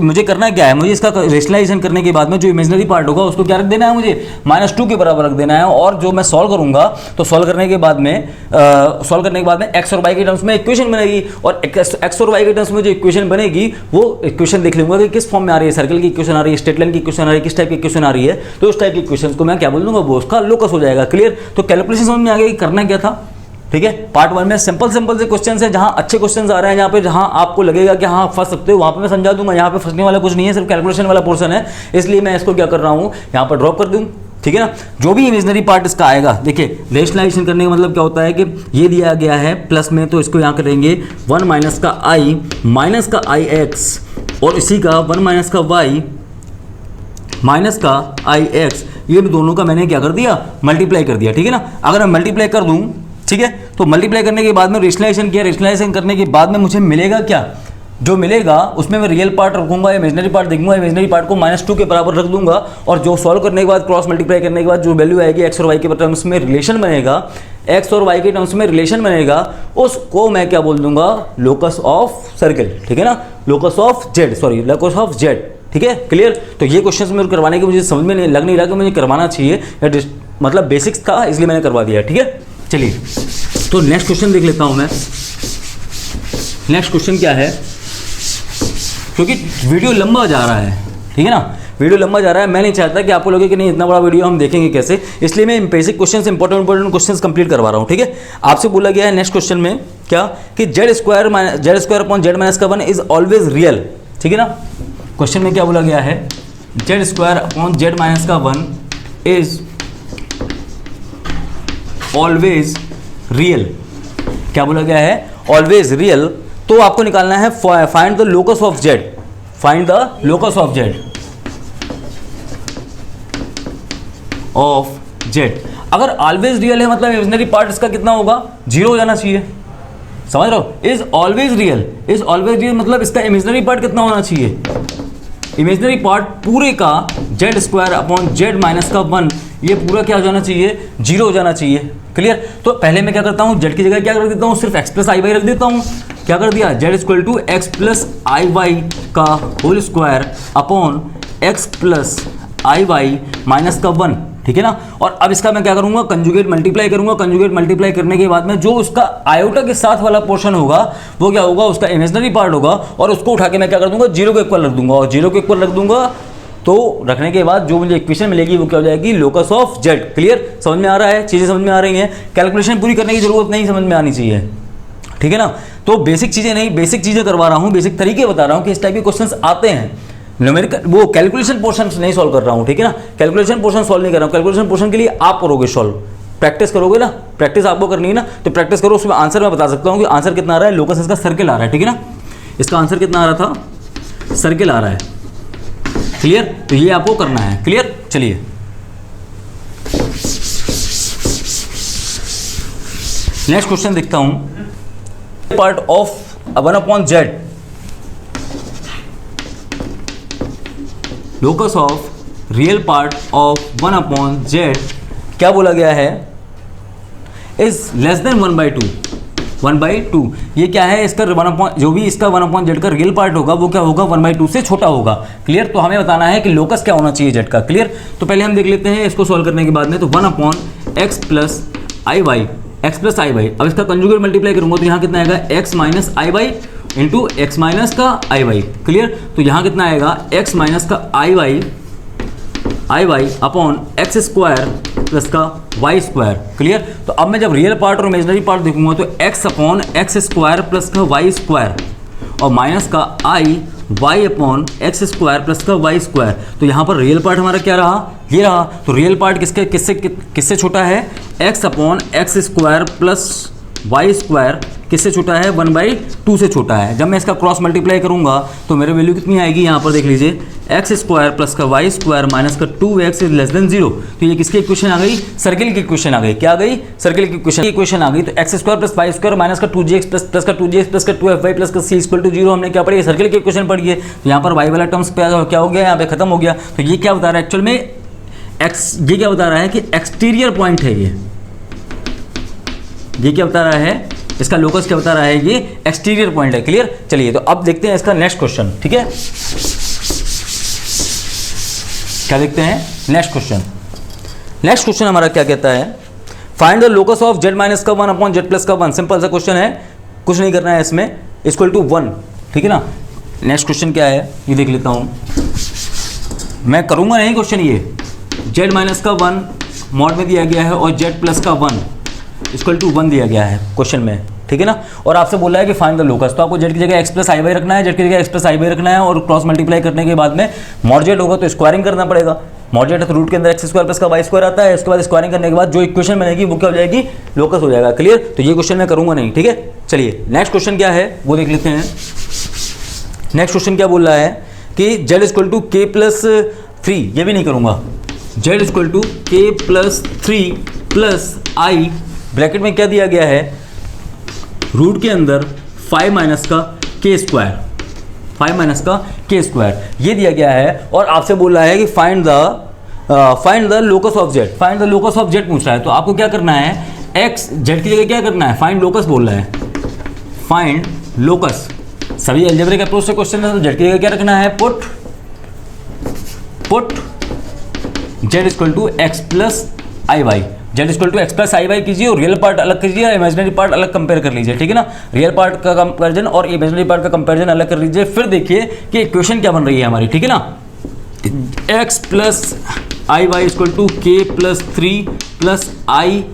मुझे करना क्या है, मुझे इसका रेशनलाइजेशन करने के बाद में जो इमेजिनरी पार्ट होगा उसको क्या रख देना है, मुझे -2 के बराबर रख देना है। और जो मैं सॉल्व करूंगा तो सॉल्व करने के बाद में x और y के टर्म्स में इक्वेशन बनेगी, और x और y के टर्म्स में जो इक्वेशन बनेगी वो इक्वेशन देख लूंगा कि किस फॉर्म में आ रही है, सर्कल की इक्वेशन आ रही है, स्ट्रेट लाइन की इक्वेशन आ रही है, किस टाइप की इक्वेशन आ रही है, तो उस टाइप की इक्वेशन को मैं क्या बोल दूंगा, वो उसका लोकस हो जाएगा। क्लियर, तो कैलकुलेशन समझ में आ गया कि करना क्या था। ठीक है। पार्ट 1 में सिंपल से क्वेश्चन है, जहां अच्छे क्वेश्चन आ रहे हैं, जहां पे जहां आपको लगेगा कि हाँ फंस सकते हो, वहां पे मैं समझा दूंगा। यहाँ पे फंसने वाला कुछ नहीं है, सिर्फ कैलकुलेशन वाला पोर्शन है, इसलिए मैं इसको क्या कर रहा हूँ, यहाँ पर ड्रॉप कर दूँ, ठीक है ना। जो भी इमेजनरी पार्ट इसका आएगा, देखिए रेशनलाइजेशन करने का मतलब क्या होता है कि ये दिया गया है प्लस में, तो इसको यहाँ करेंगे 1 माइनस का आई एक्स, और इसी का 1 माइनस का वाई माइनस का आई एक्स, ये दोनों का मैंने क्या कर दिया, मल्टीप्लाई कर दिया, ठीक है ना। अगर मैं मल्टीप्लाई कर दूं, ठीक है, तो मल्टीप्लाई करने के बाद में रेशनलाइजेशन किया, रेशनलाइजेशन करने के बाद में मुझे मिलेगा क्या, जो मिलेगा उसमें मैं रियल पार्ट रखूंगा, इमेजनरी पार्ट देखूंगा, इमेजनरी पार्ट को -2 के बराबर रख दूंगा, और जो सॉल्व करने के बाद क्रॉस मल्टीप्लाई करने के बाद जो वैल्यू आएगी एक्स और वाई के टर्म्स में रिलेशन बनेगा, एक्स और वाई के टर्म्स में रिलेशन बनेगा, उसको मैं क्या बोल दूंगा, लोकस ऑफ सर्कल, ठीक है ना, लोकस ऑफ जेड, ठीक है, क्लियर। तो ये क्वेश्चन मेरे करवाने के मुझे समझ में नहीं लग नहीं रहा कि मुझे करवाना चाहिए, मतलब बेसिक्स था इसलिए मैंने करवा दिया, ठीक है। चलिए तो नेक्स्ट क्वेश्चन देख लेता हूं मैं। नेक्स्ट क्वेश्चन क्या है, क्योंकि वीडियो लंबा जा रहा है, ठीक है ना, वीडियो लंबा जा रहा है, मैं नहीं चाहता कि आपको लगे कि नहीं इतना बड़ा वीडियो हम देखेंगे कैसे, इसलिए मैं basic question important question complete करवा रहा हूँ, ठीक है। आपसे बोला गया है नेक्स्ट क्वेश्चन में क्या, कि Z square upon Z minus का 1 इज ऑलवेज रियल, ठीक है ना। क्वेश्चन में क्या बोला गया है, Z square upon Z minus का 1 इज ऑलवेज रियल, क्या बोला गया है, ऑलवेज रियल। तो आपको निकालना है find the locus of Z, find the locus of Z अगर ऑलवेज रियल है मतलब इमेजिनरी पार्ट इसका कितना होगा, 0 हो जाना चाहिए, समझ रहे हो। इज ऑलवेज रियल मतलब इसका इमेजिनरी पार्ट कितना होना चाहिए, इमेजिनरी पार्ट पूरे का Z square upon Z minus का 1, ये पूरा क्या हो जाना चाहिए, 0 हो जाना चाहिए, क्लियर। तो पहले मैं क्या करता हूँ, जेड की जगह क्या कर देता हूँ, सिर्फ एक्स प्लस आई वाई रख देता हूँ, क्या कर दिया, z equal to x plus i y का whole square upon x plus i y minus का 1, ठीक है ना। और अब इसका मैं क्या करूंगा, कंजुगेट मल्टीप्लाई करूंगा, कंजुगेट मल्टीप्लाई करने के बाद में जो उसका आयोटा के साथ वाला पोर्शन होगा वो क्या होगा, उसका इमेजिनरी पार्ट होगा, और उसको उठा के मैं क्या कर दूंगा, 0 के इक्वल रख दूंगा, और 0 के इक्वल रख दूंगा तो रखने के बाद जो मुझे इक्वेशन मिलेगी वो क्या हो जाएगी, लोकस ऑफ जेड, क्लियर। समझ में आ रहा है, चीज़ें समझ में आ रही हैं, कैलकुलेशन पूरी करने की जरूरत नहीं, समझ में आनी चाहिए, ठीक है ना। तो बेसिक चीज़ें नहीं, बेसिक चीज़ें करवा रहा हूँ, बेसिक तरीके बता रहा हूँ कि इस टाइप के क्वेश्चंस आते हैं। न्यूमेरिकल वो कैलकुलेशन पोर्शन नहीं सॉल्व कर रहा हूँ, ठीक है ना, कैलकुलेशन पोर्शन सॉल्व नहीं कर रहा हूँ, कैलकुलेशन पोर्शन के लिए आप करोगे सॉल्व, प्रैक्टिस करोगे ना, प्रैक्टिस आपको करनी है ना, तो प्रैक्टिस करो, उसमें आंसर मैं बता सकता हूँ कि आंसर कितना आ रहा है, लोकस इसका सर्किल आ रहा है, ठीक है ना, इसका आंसर कितना आ रहा था, सर्किल आ रहा है, क्लियर। तो ये आपको करना है, क्लियर। चलिए नेक्स्ट क्वेश्चन देखता हूं, part of 1 upon Z, locus of real part of 1 upon Z क्या बोला गया है, इज लेस देन 1/2, ये क्या है, इसका 1 अपॉन जो भी इसका 1 अपॉन जेड का रियल पार्ट होगा वो क्या होगा, 1/2 से छोटा होगा, क्लियर। तो हमें बताना है कि लोकस क्या होना चाहिए जेड का, क्लियर। तो पहले हम देख लेते हैं इसको सॉल्व करने के बाद में, तो 1 upon x plus i Y, अब इसका कंजुगेट मल्टीप्लाई करूंगा तो यहाँ कितना आएगा, एक्स माइनस आई वाई इंटू एक्स माइनस का आई वाई, क्लियर। तो यहाँ कितना आएगा, एक्स माइनस का i y upon x square plus का वाई स्क्वायर, क्लियर। तो अब मैं जब रियल पार्ट और इमेजिनरी पार्ट देखूंगा तो x upon x square plus का वाई स्क्वायर और माइनस का i y upon x square plus का वाई स्क्वायर। तो यहाँ पर रियल पार्ट हमारा क्या रहा, ये रहा। तो रियल पार्ट किससे छोटा है, x upon x square plus y square किससे छोटा है, 1/2 से छोटा है। जब मैं इसका क्रॉस मल्टीप्लाई करूंगा तो मेरे वैल्यू कितनी आएगी, यहाँ पर देख लीजिए, एक्स स्क्वायर प्लस का वाई स्क्वायर माइनस का 2x इज लेस देन 0। तो ये किसकी इक्वेशन आ गई, सर्किल की इक्वेशन आ गई, क्या आ गई, सर्किल की इक्वेशन आ गई। तो x square plus y square minus का 2gx प्लस का 2gx प्लस का 2fy प्लस का c इक्वल टू 0 हमने क्या पढ़ी, सर्किल की इक्वेशन पढ़ी है। तो यहाँ पर y वाला टर्म्स क्या हो गया, यहाँ पे खत्म हो गया। तो ये क्या बता रहा है एक्चुअल में, ये क्या बता रहा है कि एक्सटीरियर पॉइंट है ये क्या बता रहा है, इसका लोकस क्या बता रहा है, ये एक्सटीरियर पॉइंट है, क्लियर। चलिए तो अब देखते हैं इसका नेक्स्ट क्वेश्चन, ठीक है। क्या देखते हैं नेक्स्ट क्वेश्चन हमारा क्या कहता है, find the locus of Z minus का 1 अपॉन जेड प्लस का 1। सिंपल सा क्वेश्चन है, कुछ नहीं करना है इसमें, इक्वल टू 1, ठीक है ना। नेक्स्ट क्वेश्चन क्या है ये देख लेता हूं, मैं करूंगा नहीं क्वेश्चन, ये जेड माइनस का 1 मॉड में दिया गया है और जेड प्लस का 1, इक्वल टू 1 दिया गया है क्वेश्चन में, ठीक है ना। और आपसे बोला है कि फाइंड द लोकस, तो आपको जेड की जगह एक्स प्लस आई वाई रखना है, जेड की जगह एक्स प्लस आई वाई रखना है, और क्रॉस मल्टीप्लाई करने के बाद में मॉड जेड होगा तो स्क्वायरिंग करना पड़ेगा। मॉड जेड है तो रूट के अंदर एक्स स्क्वायर प्लस का वाई स्क्वायर आता है, उसके बाद स्क्वायरिंग करने के बाद जो इक्वेशन बनेगी वो क्या हो जाएगी, लोकस हो जाएगा। क्लियर, तो ये क्वेश्चन मैं करूंगा नहीं, ठीक है। चलिए नेक्स्ट क्वेश्चन क्या है वो देख लेते हैं। नेक्स्ट क्वेश्चन क्या बोल रहा है कि जेड इक्वल टू के प्लस 3, ये भी नहीं करूंगा, जेड इक्वल टू के प्लस 3 प्लस आई, ब्रैकेट में क्या दिया गया है, रूट के अंदर 5 माइनस का के स्क्वायर, 5 माइनस का के स्क्वायर ये दिया गया है। और आपसे बोल रहा है कि find the locus of Z, find the locus of Z पूछ रहा है। तो आपको क्या करना है, एक्स जेड की जगह क्या करना है, फाइंड लोकस बोल रहा है, फाइंड लोकस। सभी अलजेब्रिक अप्रोच से क्वेश्चन है, तो जेड की जगह क्या रखना है, put z equal to x plus i y, z equal to x plus i y कीजिए और रियल पार्ट अलग कीजिए और इमेजिनरी पार्ट अलग कंपेयर कर लीजिए, ठीक है ना। रियल पार्ट का कंपैरिजन और इमेजिनरी पार्ट का कंपैरिजन अलग कर लीजिए, फिर देखिए कि इक्वेशन क्या बन रही है हमारी, ठीक है ना। X plus i y equal to के प्लस 3 प्लस आई,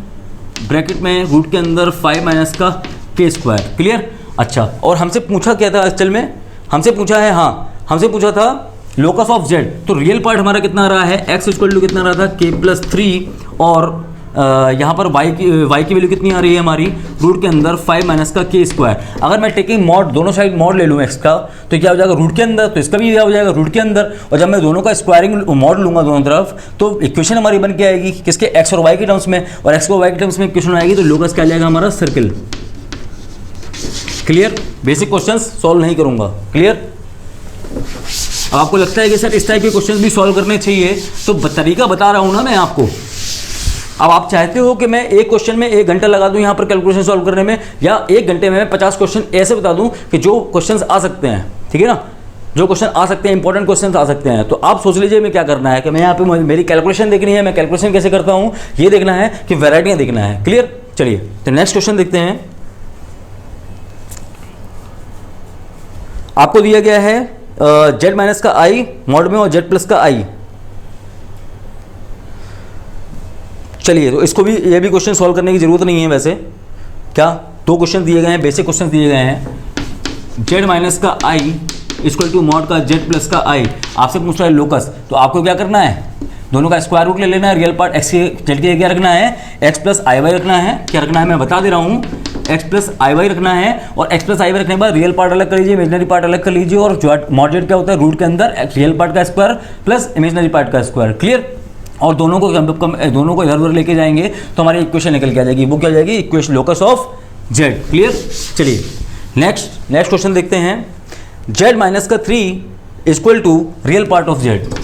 ब्रैकेट में रूट के अंदर 5 माइनस का के स्क्वायर। क्लियर, अच्छा। और हमसे पूछा क्या था एक्चुअल में, हमसे पूछा है, हाँ हमसे पूछा था लोकस ऑफ जेड। तो रियल पार्ट हमारा कितना आ रहा है, एक्स इक्वल टू कितना आ रहा था, के प्लस 3, और यहाँ पर y की वैल्यू कितनी आ रही है हमारी, रूट के अंदर 5 माइनस का के स्क्वायर। अगर मैं टेकिंग मॉड, दोनों साइड मॉड ले लूँ x का, तो क्या हो जाएगा रूट के अंदर, तो इसका भी क्या हो जाएगा रूट के अंदर। और जब मैं दोनों का स्क्वायरिंग मॉड लूँगा दोनों तरफ, तो इक्वेशन हमारी बन के आएगी किसके, x और y के टर्म्स में, और x को y के टर्म्स में इक्वेशन आएगी, तो लोकस क्या आ जाएगा हमारा, circle. Clear, basic question solve नहीं करूँगा। क्लियर, अब आपको लगता है कि सर इस टाइप के क्वेश्चन भी सॉल्व करने चाहिए, तो तरीका बता रहा हूँ ना मैं आपको। अब आप चाहते हो कि मैं एक क्वेश्चन में 1 घंटा लगा दूं यहाँ पर कैलकुलेशन सॉल्व करने में, या 1 घंटे में 50 क्वेश्चन ऐसे बता दूं कि जो क्वेश्चंस आ सकते हैं, ठीक है ना, जो क्वेश्चन आ सकते हैं, इंपॉर्टेंट क्वेश्चन आ सकते हैं। तो आप सोच लीजिए मैं क्या करना है कि मैं यहाँ पे मेरी कैलकुलेशन देखनी है, मैं कैलकुलेशन कैसे करता हूँ ये देखना है, कि वैरायटियाँ देखना है। क्लियर, चलिए तो नेक्स्ट क्वेश्चन देखते हैं। आपको दिया गया है जेड माइनस का आई मॉड में और जेड प्लस का आई। चलिए तो इसको भी, ये भी क्वेश्चन सॉल्व करने की जरूरत नहीं है वैसे। क्या 2 क्वेश्चन दिए गए हैं, बेसिक क्वेश्चन दिए गए हैं। जेड माइनस का आई इक्वल टू मॉड का जेड प्लस का आई, आपसे पूछ रहा है लोकस। तो आपको क्या करना है, दोनों का स्क्वायर रूट ले लेना है, रियल पार्ट एक्स के जेड के क्या रखना है, एक्स प्लस आई वाई रखना है। क्या रखना है मैं बता दे रहा हूँ, एक्स प्लस आई वाई रखना है, और एक्स प्लस आई वाई रखने के बाद रियल पार्ट अलग कर लीजिए, इमेजिनरी पार्ट अलग कर लीजिए, और जो मॉड जेड क्या होता है, रूट के अंदर रियल पार्ट का स्क्वायर प्लस इमेजिनरी पार्ट का स्क्वायर। क्लियर, और दोनों को दोनों को इधर उधर लेके जाएंगे तो हमारी इक्वेशन निकल के आ जाएगी, वो क्या हो जाएगी, equation locus of z. Clear, चलिए नेक्स्ट क्वेश्चन देखते हैं। जेड माइनस का 3 equal to real part of z,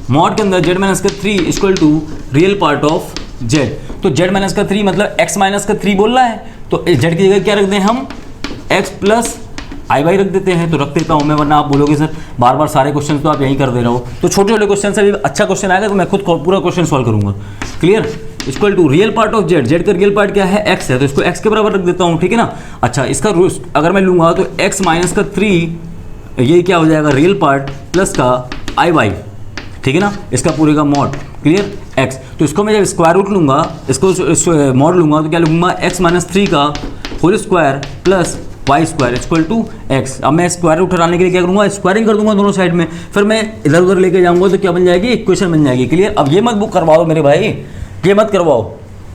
mod के अंदर जेड माइनस का 3 equal to real part of z. तो जेड माइनस का 3 मतलब एक्स माइनस का 3 बोल रहा है, तो जेड की जगह क्या रख दें हम, एक्स प्लस आई वाई रख देते हैं। तो रख देता हूँ मैं, वरना आप बोलोगे सर बार बार सारे क्वेश्चन तो आप यहीं कर दे रहे हो। तो छोटे छोटे क्वेश्चन से भी अच्छा क्वेश्चन आएगा तो मैं खुद पूरा क्वेश्चन सॉल्व करूंगा। Clear, equal to real part of z, z का रियल पार्ट क्या है, एक्स है, तो इसको एक्स के बराबर रख देता हूँ, ठीक है ना। अच्छा, इसका अगर मैं लूँगा तो एक्स माइनस का 3 ये क्या हो जाएगा, रियल पार्ट प्लस का आई वाई, ठीक है ना, इसका पूरे का मॉड। क्लियर, एक्स, तो इसको मैं जब स्क्वायर रूट लूँगा, इसको मॉड लूँगा तो क्या लूँगा, एक्स माइनस 3 का whole square plus y square equal to x. अब मैं स्क्वायर रूट हटाने के लिए क्या करूँगा, स्क्वायरिंग कर दूंगा दोनों साइड में, फिर मैं इधर उधर लेके जाऊँगा तो क्या बन जाएगी, इक्वेशन बन जाएगी। क्लियर, अब ये मत बुक करवाओ मेरे भाई, ये मत करवाओ।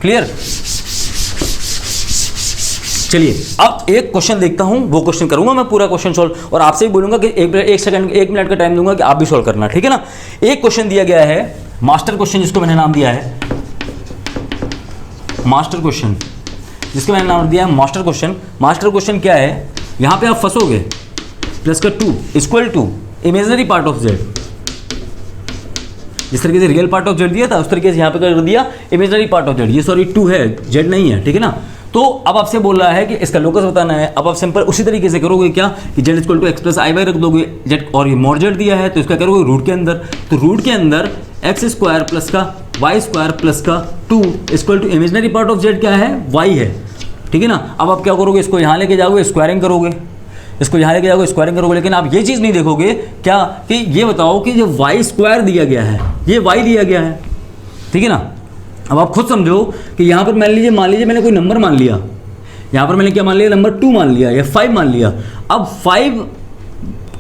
क्लियर, चलिए अब एक क्वेश्चन देखता हूँ, वो क्वेश्चन करूँगा मैं पूरा क्वेश्चन सॉल्व, और आपसे भी बोलूँगा कि 1 मिनट का टाइम दूंगा कि आप भी सॉल्व करना, ठीक है ना। एक क्वेश्चन दिया गया है मास्टर क्वेश्चन, जिसको मैंने नाम दिया है मास्टर क्वेश्चन, जिसका मैंने नाम दिया है मास्टर क्वेश्चन। मास्टर क्वेश्चन क्या है, यहाँ पे आप फंसोगे, प्लस का 2 equal to imaginary part of z. जिस तरीके से रियल पार्ट ऑफ जेड दिया था उस तरीके से यहाँ पे कर दिया इमेजिनरी पार्ट ऑफ जेड। ये सॉरी 2 है, जेड नहीं है, ठीक है ना। तो अब आपसे बोल रहा है कि इसका लोकस बताना है। अब आप सिंपल उसी तरीके से करोगे, क्या कि z equal to x plus i y रख दोगे, जेड और ये मॉड जेड दिया है तो इसका करोगे रूट के अंदर, तो रूट के अंदर एक्स स्क्वायर प्लस का वाई स्क्वायर प्लस का 2 equal to imaginary part of z क्या है, वाई है, ठीक है ना। अब आप क्या करोगे, इसको यहाँ लेके जाओगे स्क्वायरिंग करोगे, इसको यहाँ लेके जाओगे स्क्वायरिंग करोगे, लेकिन आप ये चीज़ नहीं देखोगे क्या कि ये बताओ कि जो वाई स्क्वायर दिया गया है, ये वाई दिया गया है, ठीक है ना, अब आप खुद समझो कि यहाँ पर मान लीजिए मैंने कोई नंबर मान लिया, यहाँ पर मैंने क्या मान लिया, नंबर 2 मान लिया या 5 मान लिया। अब 5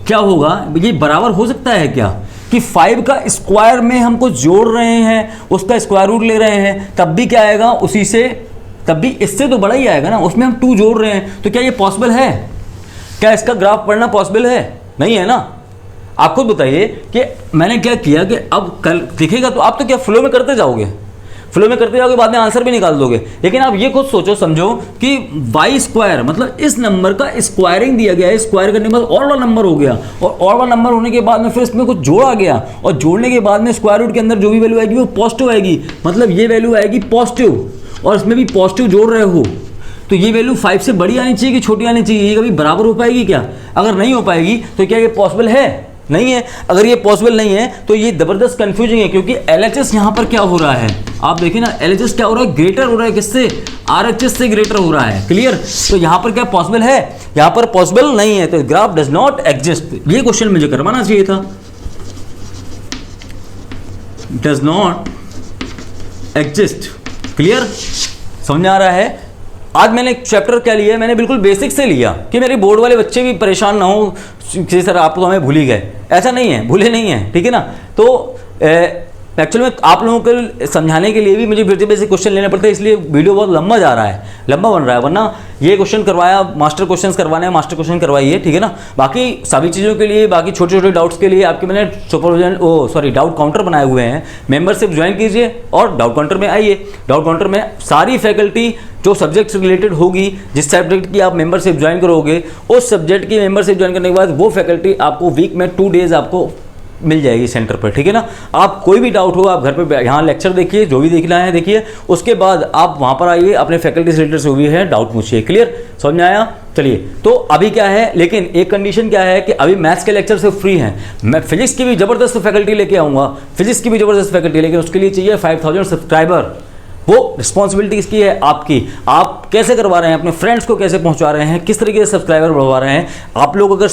क्या होगा, ये बराबर हो सकता है क्या कि 5 का स्क्वायर में हमको जोड़ रहे हैं, उसका स्क्वायर रूट ले रहे हैं, तब भी क्या आएगा उसी से, तब भी इससे तो बड़ा ही आएगा ना, उसमें हम 2 जोड़ रहे हैं। तो क्या ये पॉसिबल है? क्या इसका ग्राफ पढ़ना पॉसिबल है? नहीं है ना। आप खुद बताइए कि मैंने क्या किया कि अब कल दिखेगा तो आप तो क्या फ्लो में करते जाओगे, फ्लो में करते जाओगे, बाद में आंसर भी निकाल दोगे। लेकिन आप ये खुद सोचो समझो कि वाई स्क्वायर मतलब इस नंबर का स्क्वायरिंग दिया गया है, स्क्वायर करने के बाद और वाला नंबर हो गया, और और वाला नंबर होने के बाद में फिर इसमें कुछ जोड़ा गया, और जोड़ने के बाद में स्क्वायर रूट के अंदर जो भी वैल्यू आएगी वो पॉजिटिव आएगी, मतलब ये वैल्यू आएगी पॉजिटिव, और इसमें भी पॉजिटिव जोड़ रहे हो तो ये वैल्यू 5 से बड़ी आनी चाहिए कि छोटी आनी चाहिए? ये कभी बराबर हो पाएगी क्या? अगर नहीं हो पाएगी तो क्या ये पॉसिबल है? नहीं है। अगर ये पॉसिबल नहीं है तो ये जबरदस्त कंफ्यूजिंग है, क्योंकि LHS यहाँ पर क्या हो रहा है, आप देखिए ना, LHS क्या हो रहा है, ग्रेटर हो रहा है किससे, RHS से ग्रेटर हो रहा है। क्लियर? तो यहाँ पर क्या पॉसिबल है? यहाँ पर पॉसिबल नहीं है, तो ग्राफ डज नॉट एग्जिस्ट। ये क्वेश्चन मुझे करवाना चाहिए था, डज नॉट एग्जिस्ट। क्लियर? समझ में आ रहा है? आज मैंने एक चैप्टर क्या लिया, मैंने बिल्कुल बेसिक से लिया कि मेरे बोर्ड वाले बच्चे भी परेशान ना हो कि सर आप तो हमें भूल ही गए। ऐसा नहीं है, भूले नहीं है, ठीक है ना। तो एक्चुअल में आप लोगों को समझाने के लिए भी मुझे बेसिक क्वेश्चन लेने पड़ते हैं, इसलिए वीडियो बहुत लंबा जा रहा है, लंबा बन रहा है। वरना ये क्वेश्चन करवाया, मास्टर क्वेश्चन करवाने हैं, मास्टर क्वेश्चन करवाइए, ठीक है ना। बाकी सभी चीज़ों के लिए, बाकी छोटे छोटे डाउट्स के लिए आपके मैंने सुपरविजन डाउट काउंटर बनाए हुए हैं, मेंबरशिप ज्वाइन कीजिए और डाउट काउंटर में आइए। डाउट काउंटर में सारी फैकल्टी जो सब्जेक्ट से रिलेटेड होगी, जिस सब्जेक्ट की आप मेंबरशिप ज्वाइन करोगे, उस सब्जेक्ट की मेंबरशिप ज्वाइन करने के बाद वो फैकल्टी आपको वीक में 2 डेज आपको मिल जाएगी सेंटर पर, ठीक है ना। आप कोई भी डाउट हो आप घर पे यहाँ लेक्चर देखिए, जो भी देखना है देखिए, उसके बाद आप वहाँ पर आइए, अपने फैकल्टी से रिलेटेड जो भी है डाउट पूछिए। क्लियर? समझ में आया? चलिए, तो अभी क्या है, लेकिन एक कंडीशन क्या है कि अभी मैथ्स के लेक्चर से फ्री हैं, मैं फिजिक्स की भी ज़बरदस्त फैकल्टी लेके आऊँगा, फिजिक्स की भी ज़बरदस्त फैकल्टी, लेकिन उसके लिए चाहिए 5000 सब्सक्राइबर। वो रिस्पॉन्सिबिलिटी इसकी है आपकी, आप कैसे करवा रहे हैं, अपने फ्रेंड्स को कैसे पहुंचा रहे हैं, किस तरीके से सब्सक्राइबर बढ़वा रहे हैं। आप लोग अगर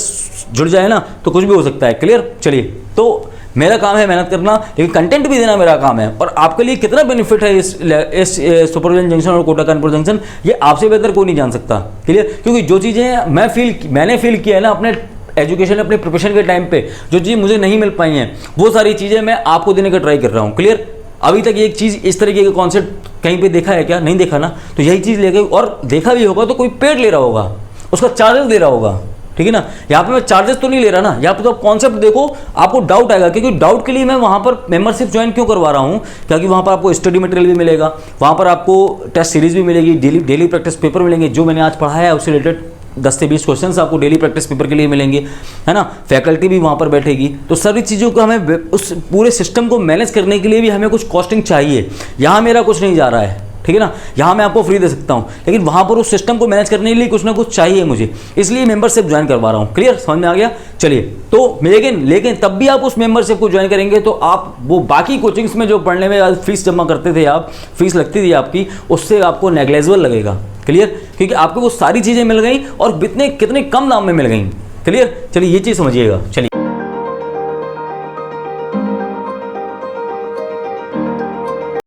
जुड़ जाए ना तो कुछ भी हो सकता है। क्लियर? चलिए, तो मेरा काम है मेहनत करना, लेकिन कंटेंट भी देना मेरा काम है। और आपके लिए कितना बेनिफिट है इस सुपरविजन जंक्शन और कोटा कानपुर जंक्शन, ये आपसे बेहतर कोई नहीं जान सकता। क्लियर? क्योंकि जो चीज़ें मैंने फील किया है ना अपने एजुकेशन, अपने प्रोफेशन के टाइम पे, जो चीज़ मुझे नहीं मिल पाई हैं, वो सारी चीज़ें मैं आपको देने का ट्राई कर रहा हूँ। क्लियर? अभी तक एक चीज़ इस तरीके का कॉन्सेप्ट कहीं पे देखा है क्या? नहीं देखा ना। तो यही चीज़ लेके, और देखा भी होगा तो कोई पेड ले रहा होगा, उसका चार्जेस ले रहा होगा, ठीक है ना। यहाँ पे मैं चार्जेस तो नहीं ले रहा ना, यहाँ पे तो आप कॉन्सेप्ट देखो, आपको डाउट आएगा। क्योंकि डाउट के लिए मैं वहाँ पर मेंबरशिप ज्वाइन क्यों करवा रहा हूँ, क्योंकि वहाँ पर आपको स्टडी मटेरियल भी मिलेगा, वहाँ पर आपको टेस्ट सीरीज भी मिलेगी, डेली प्रैक्टिस पेपर मिलेंगे, जो मैंने आज पढ़ाया है उससे रिलेटेड 10 से 20 क्वेश्चंस आपको डेली प्रैक्टिस पेपर के लिए मिलेंगे, है ना। फैकल्टी भी वहाँ पर बैठेगी। तो सभी चीज़ों को हमें, उस पूरे सिस्टम को मैनेज करने के लिए भी हमें कुछ कॉस्टिंग चाहिए। यहाँ मेरा कुछ नहीं जा रहा है, ठीक है ना, यहाँ मैं आपको फ्री दे सकता हूँ, लेकिन वहाँ पर उस सिस्टम को मैनेज करने के लिए कुछ ना कुछ चाहिए मुझे, इसलिए मेंबरशिप ज्वाइन करवा रहा हूँ। क्लियर? समझ में आ गया? चलिए, तो लेकिन तब भी आप उस मेंबरशिप को ज्वाइन करेंगे तो आप वो बाकी कोचिंग्स में जो पढ़ने में फीस जमा करते थे, आप फीस लगती थी आपकी, उससे आपको नेग्लेजिबल लगेगा। क्लियर? क्योंकि आपको वो सारी चीज़ें मिल गई और कितने कम दाम में मिल गई। क्लियर? चलिए, ये चीज़ समझिएगा। चलिए।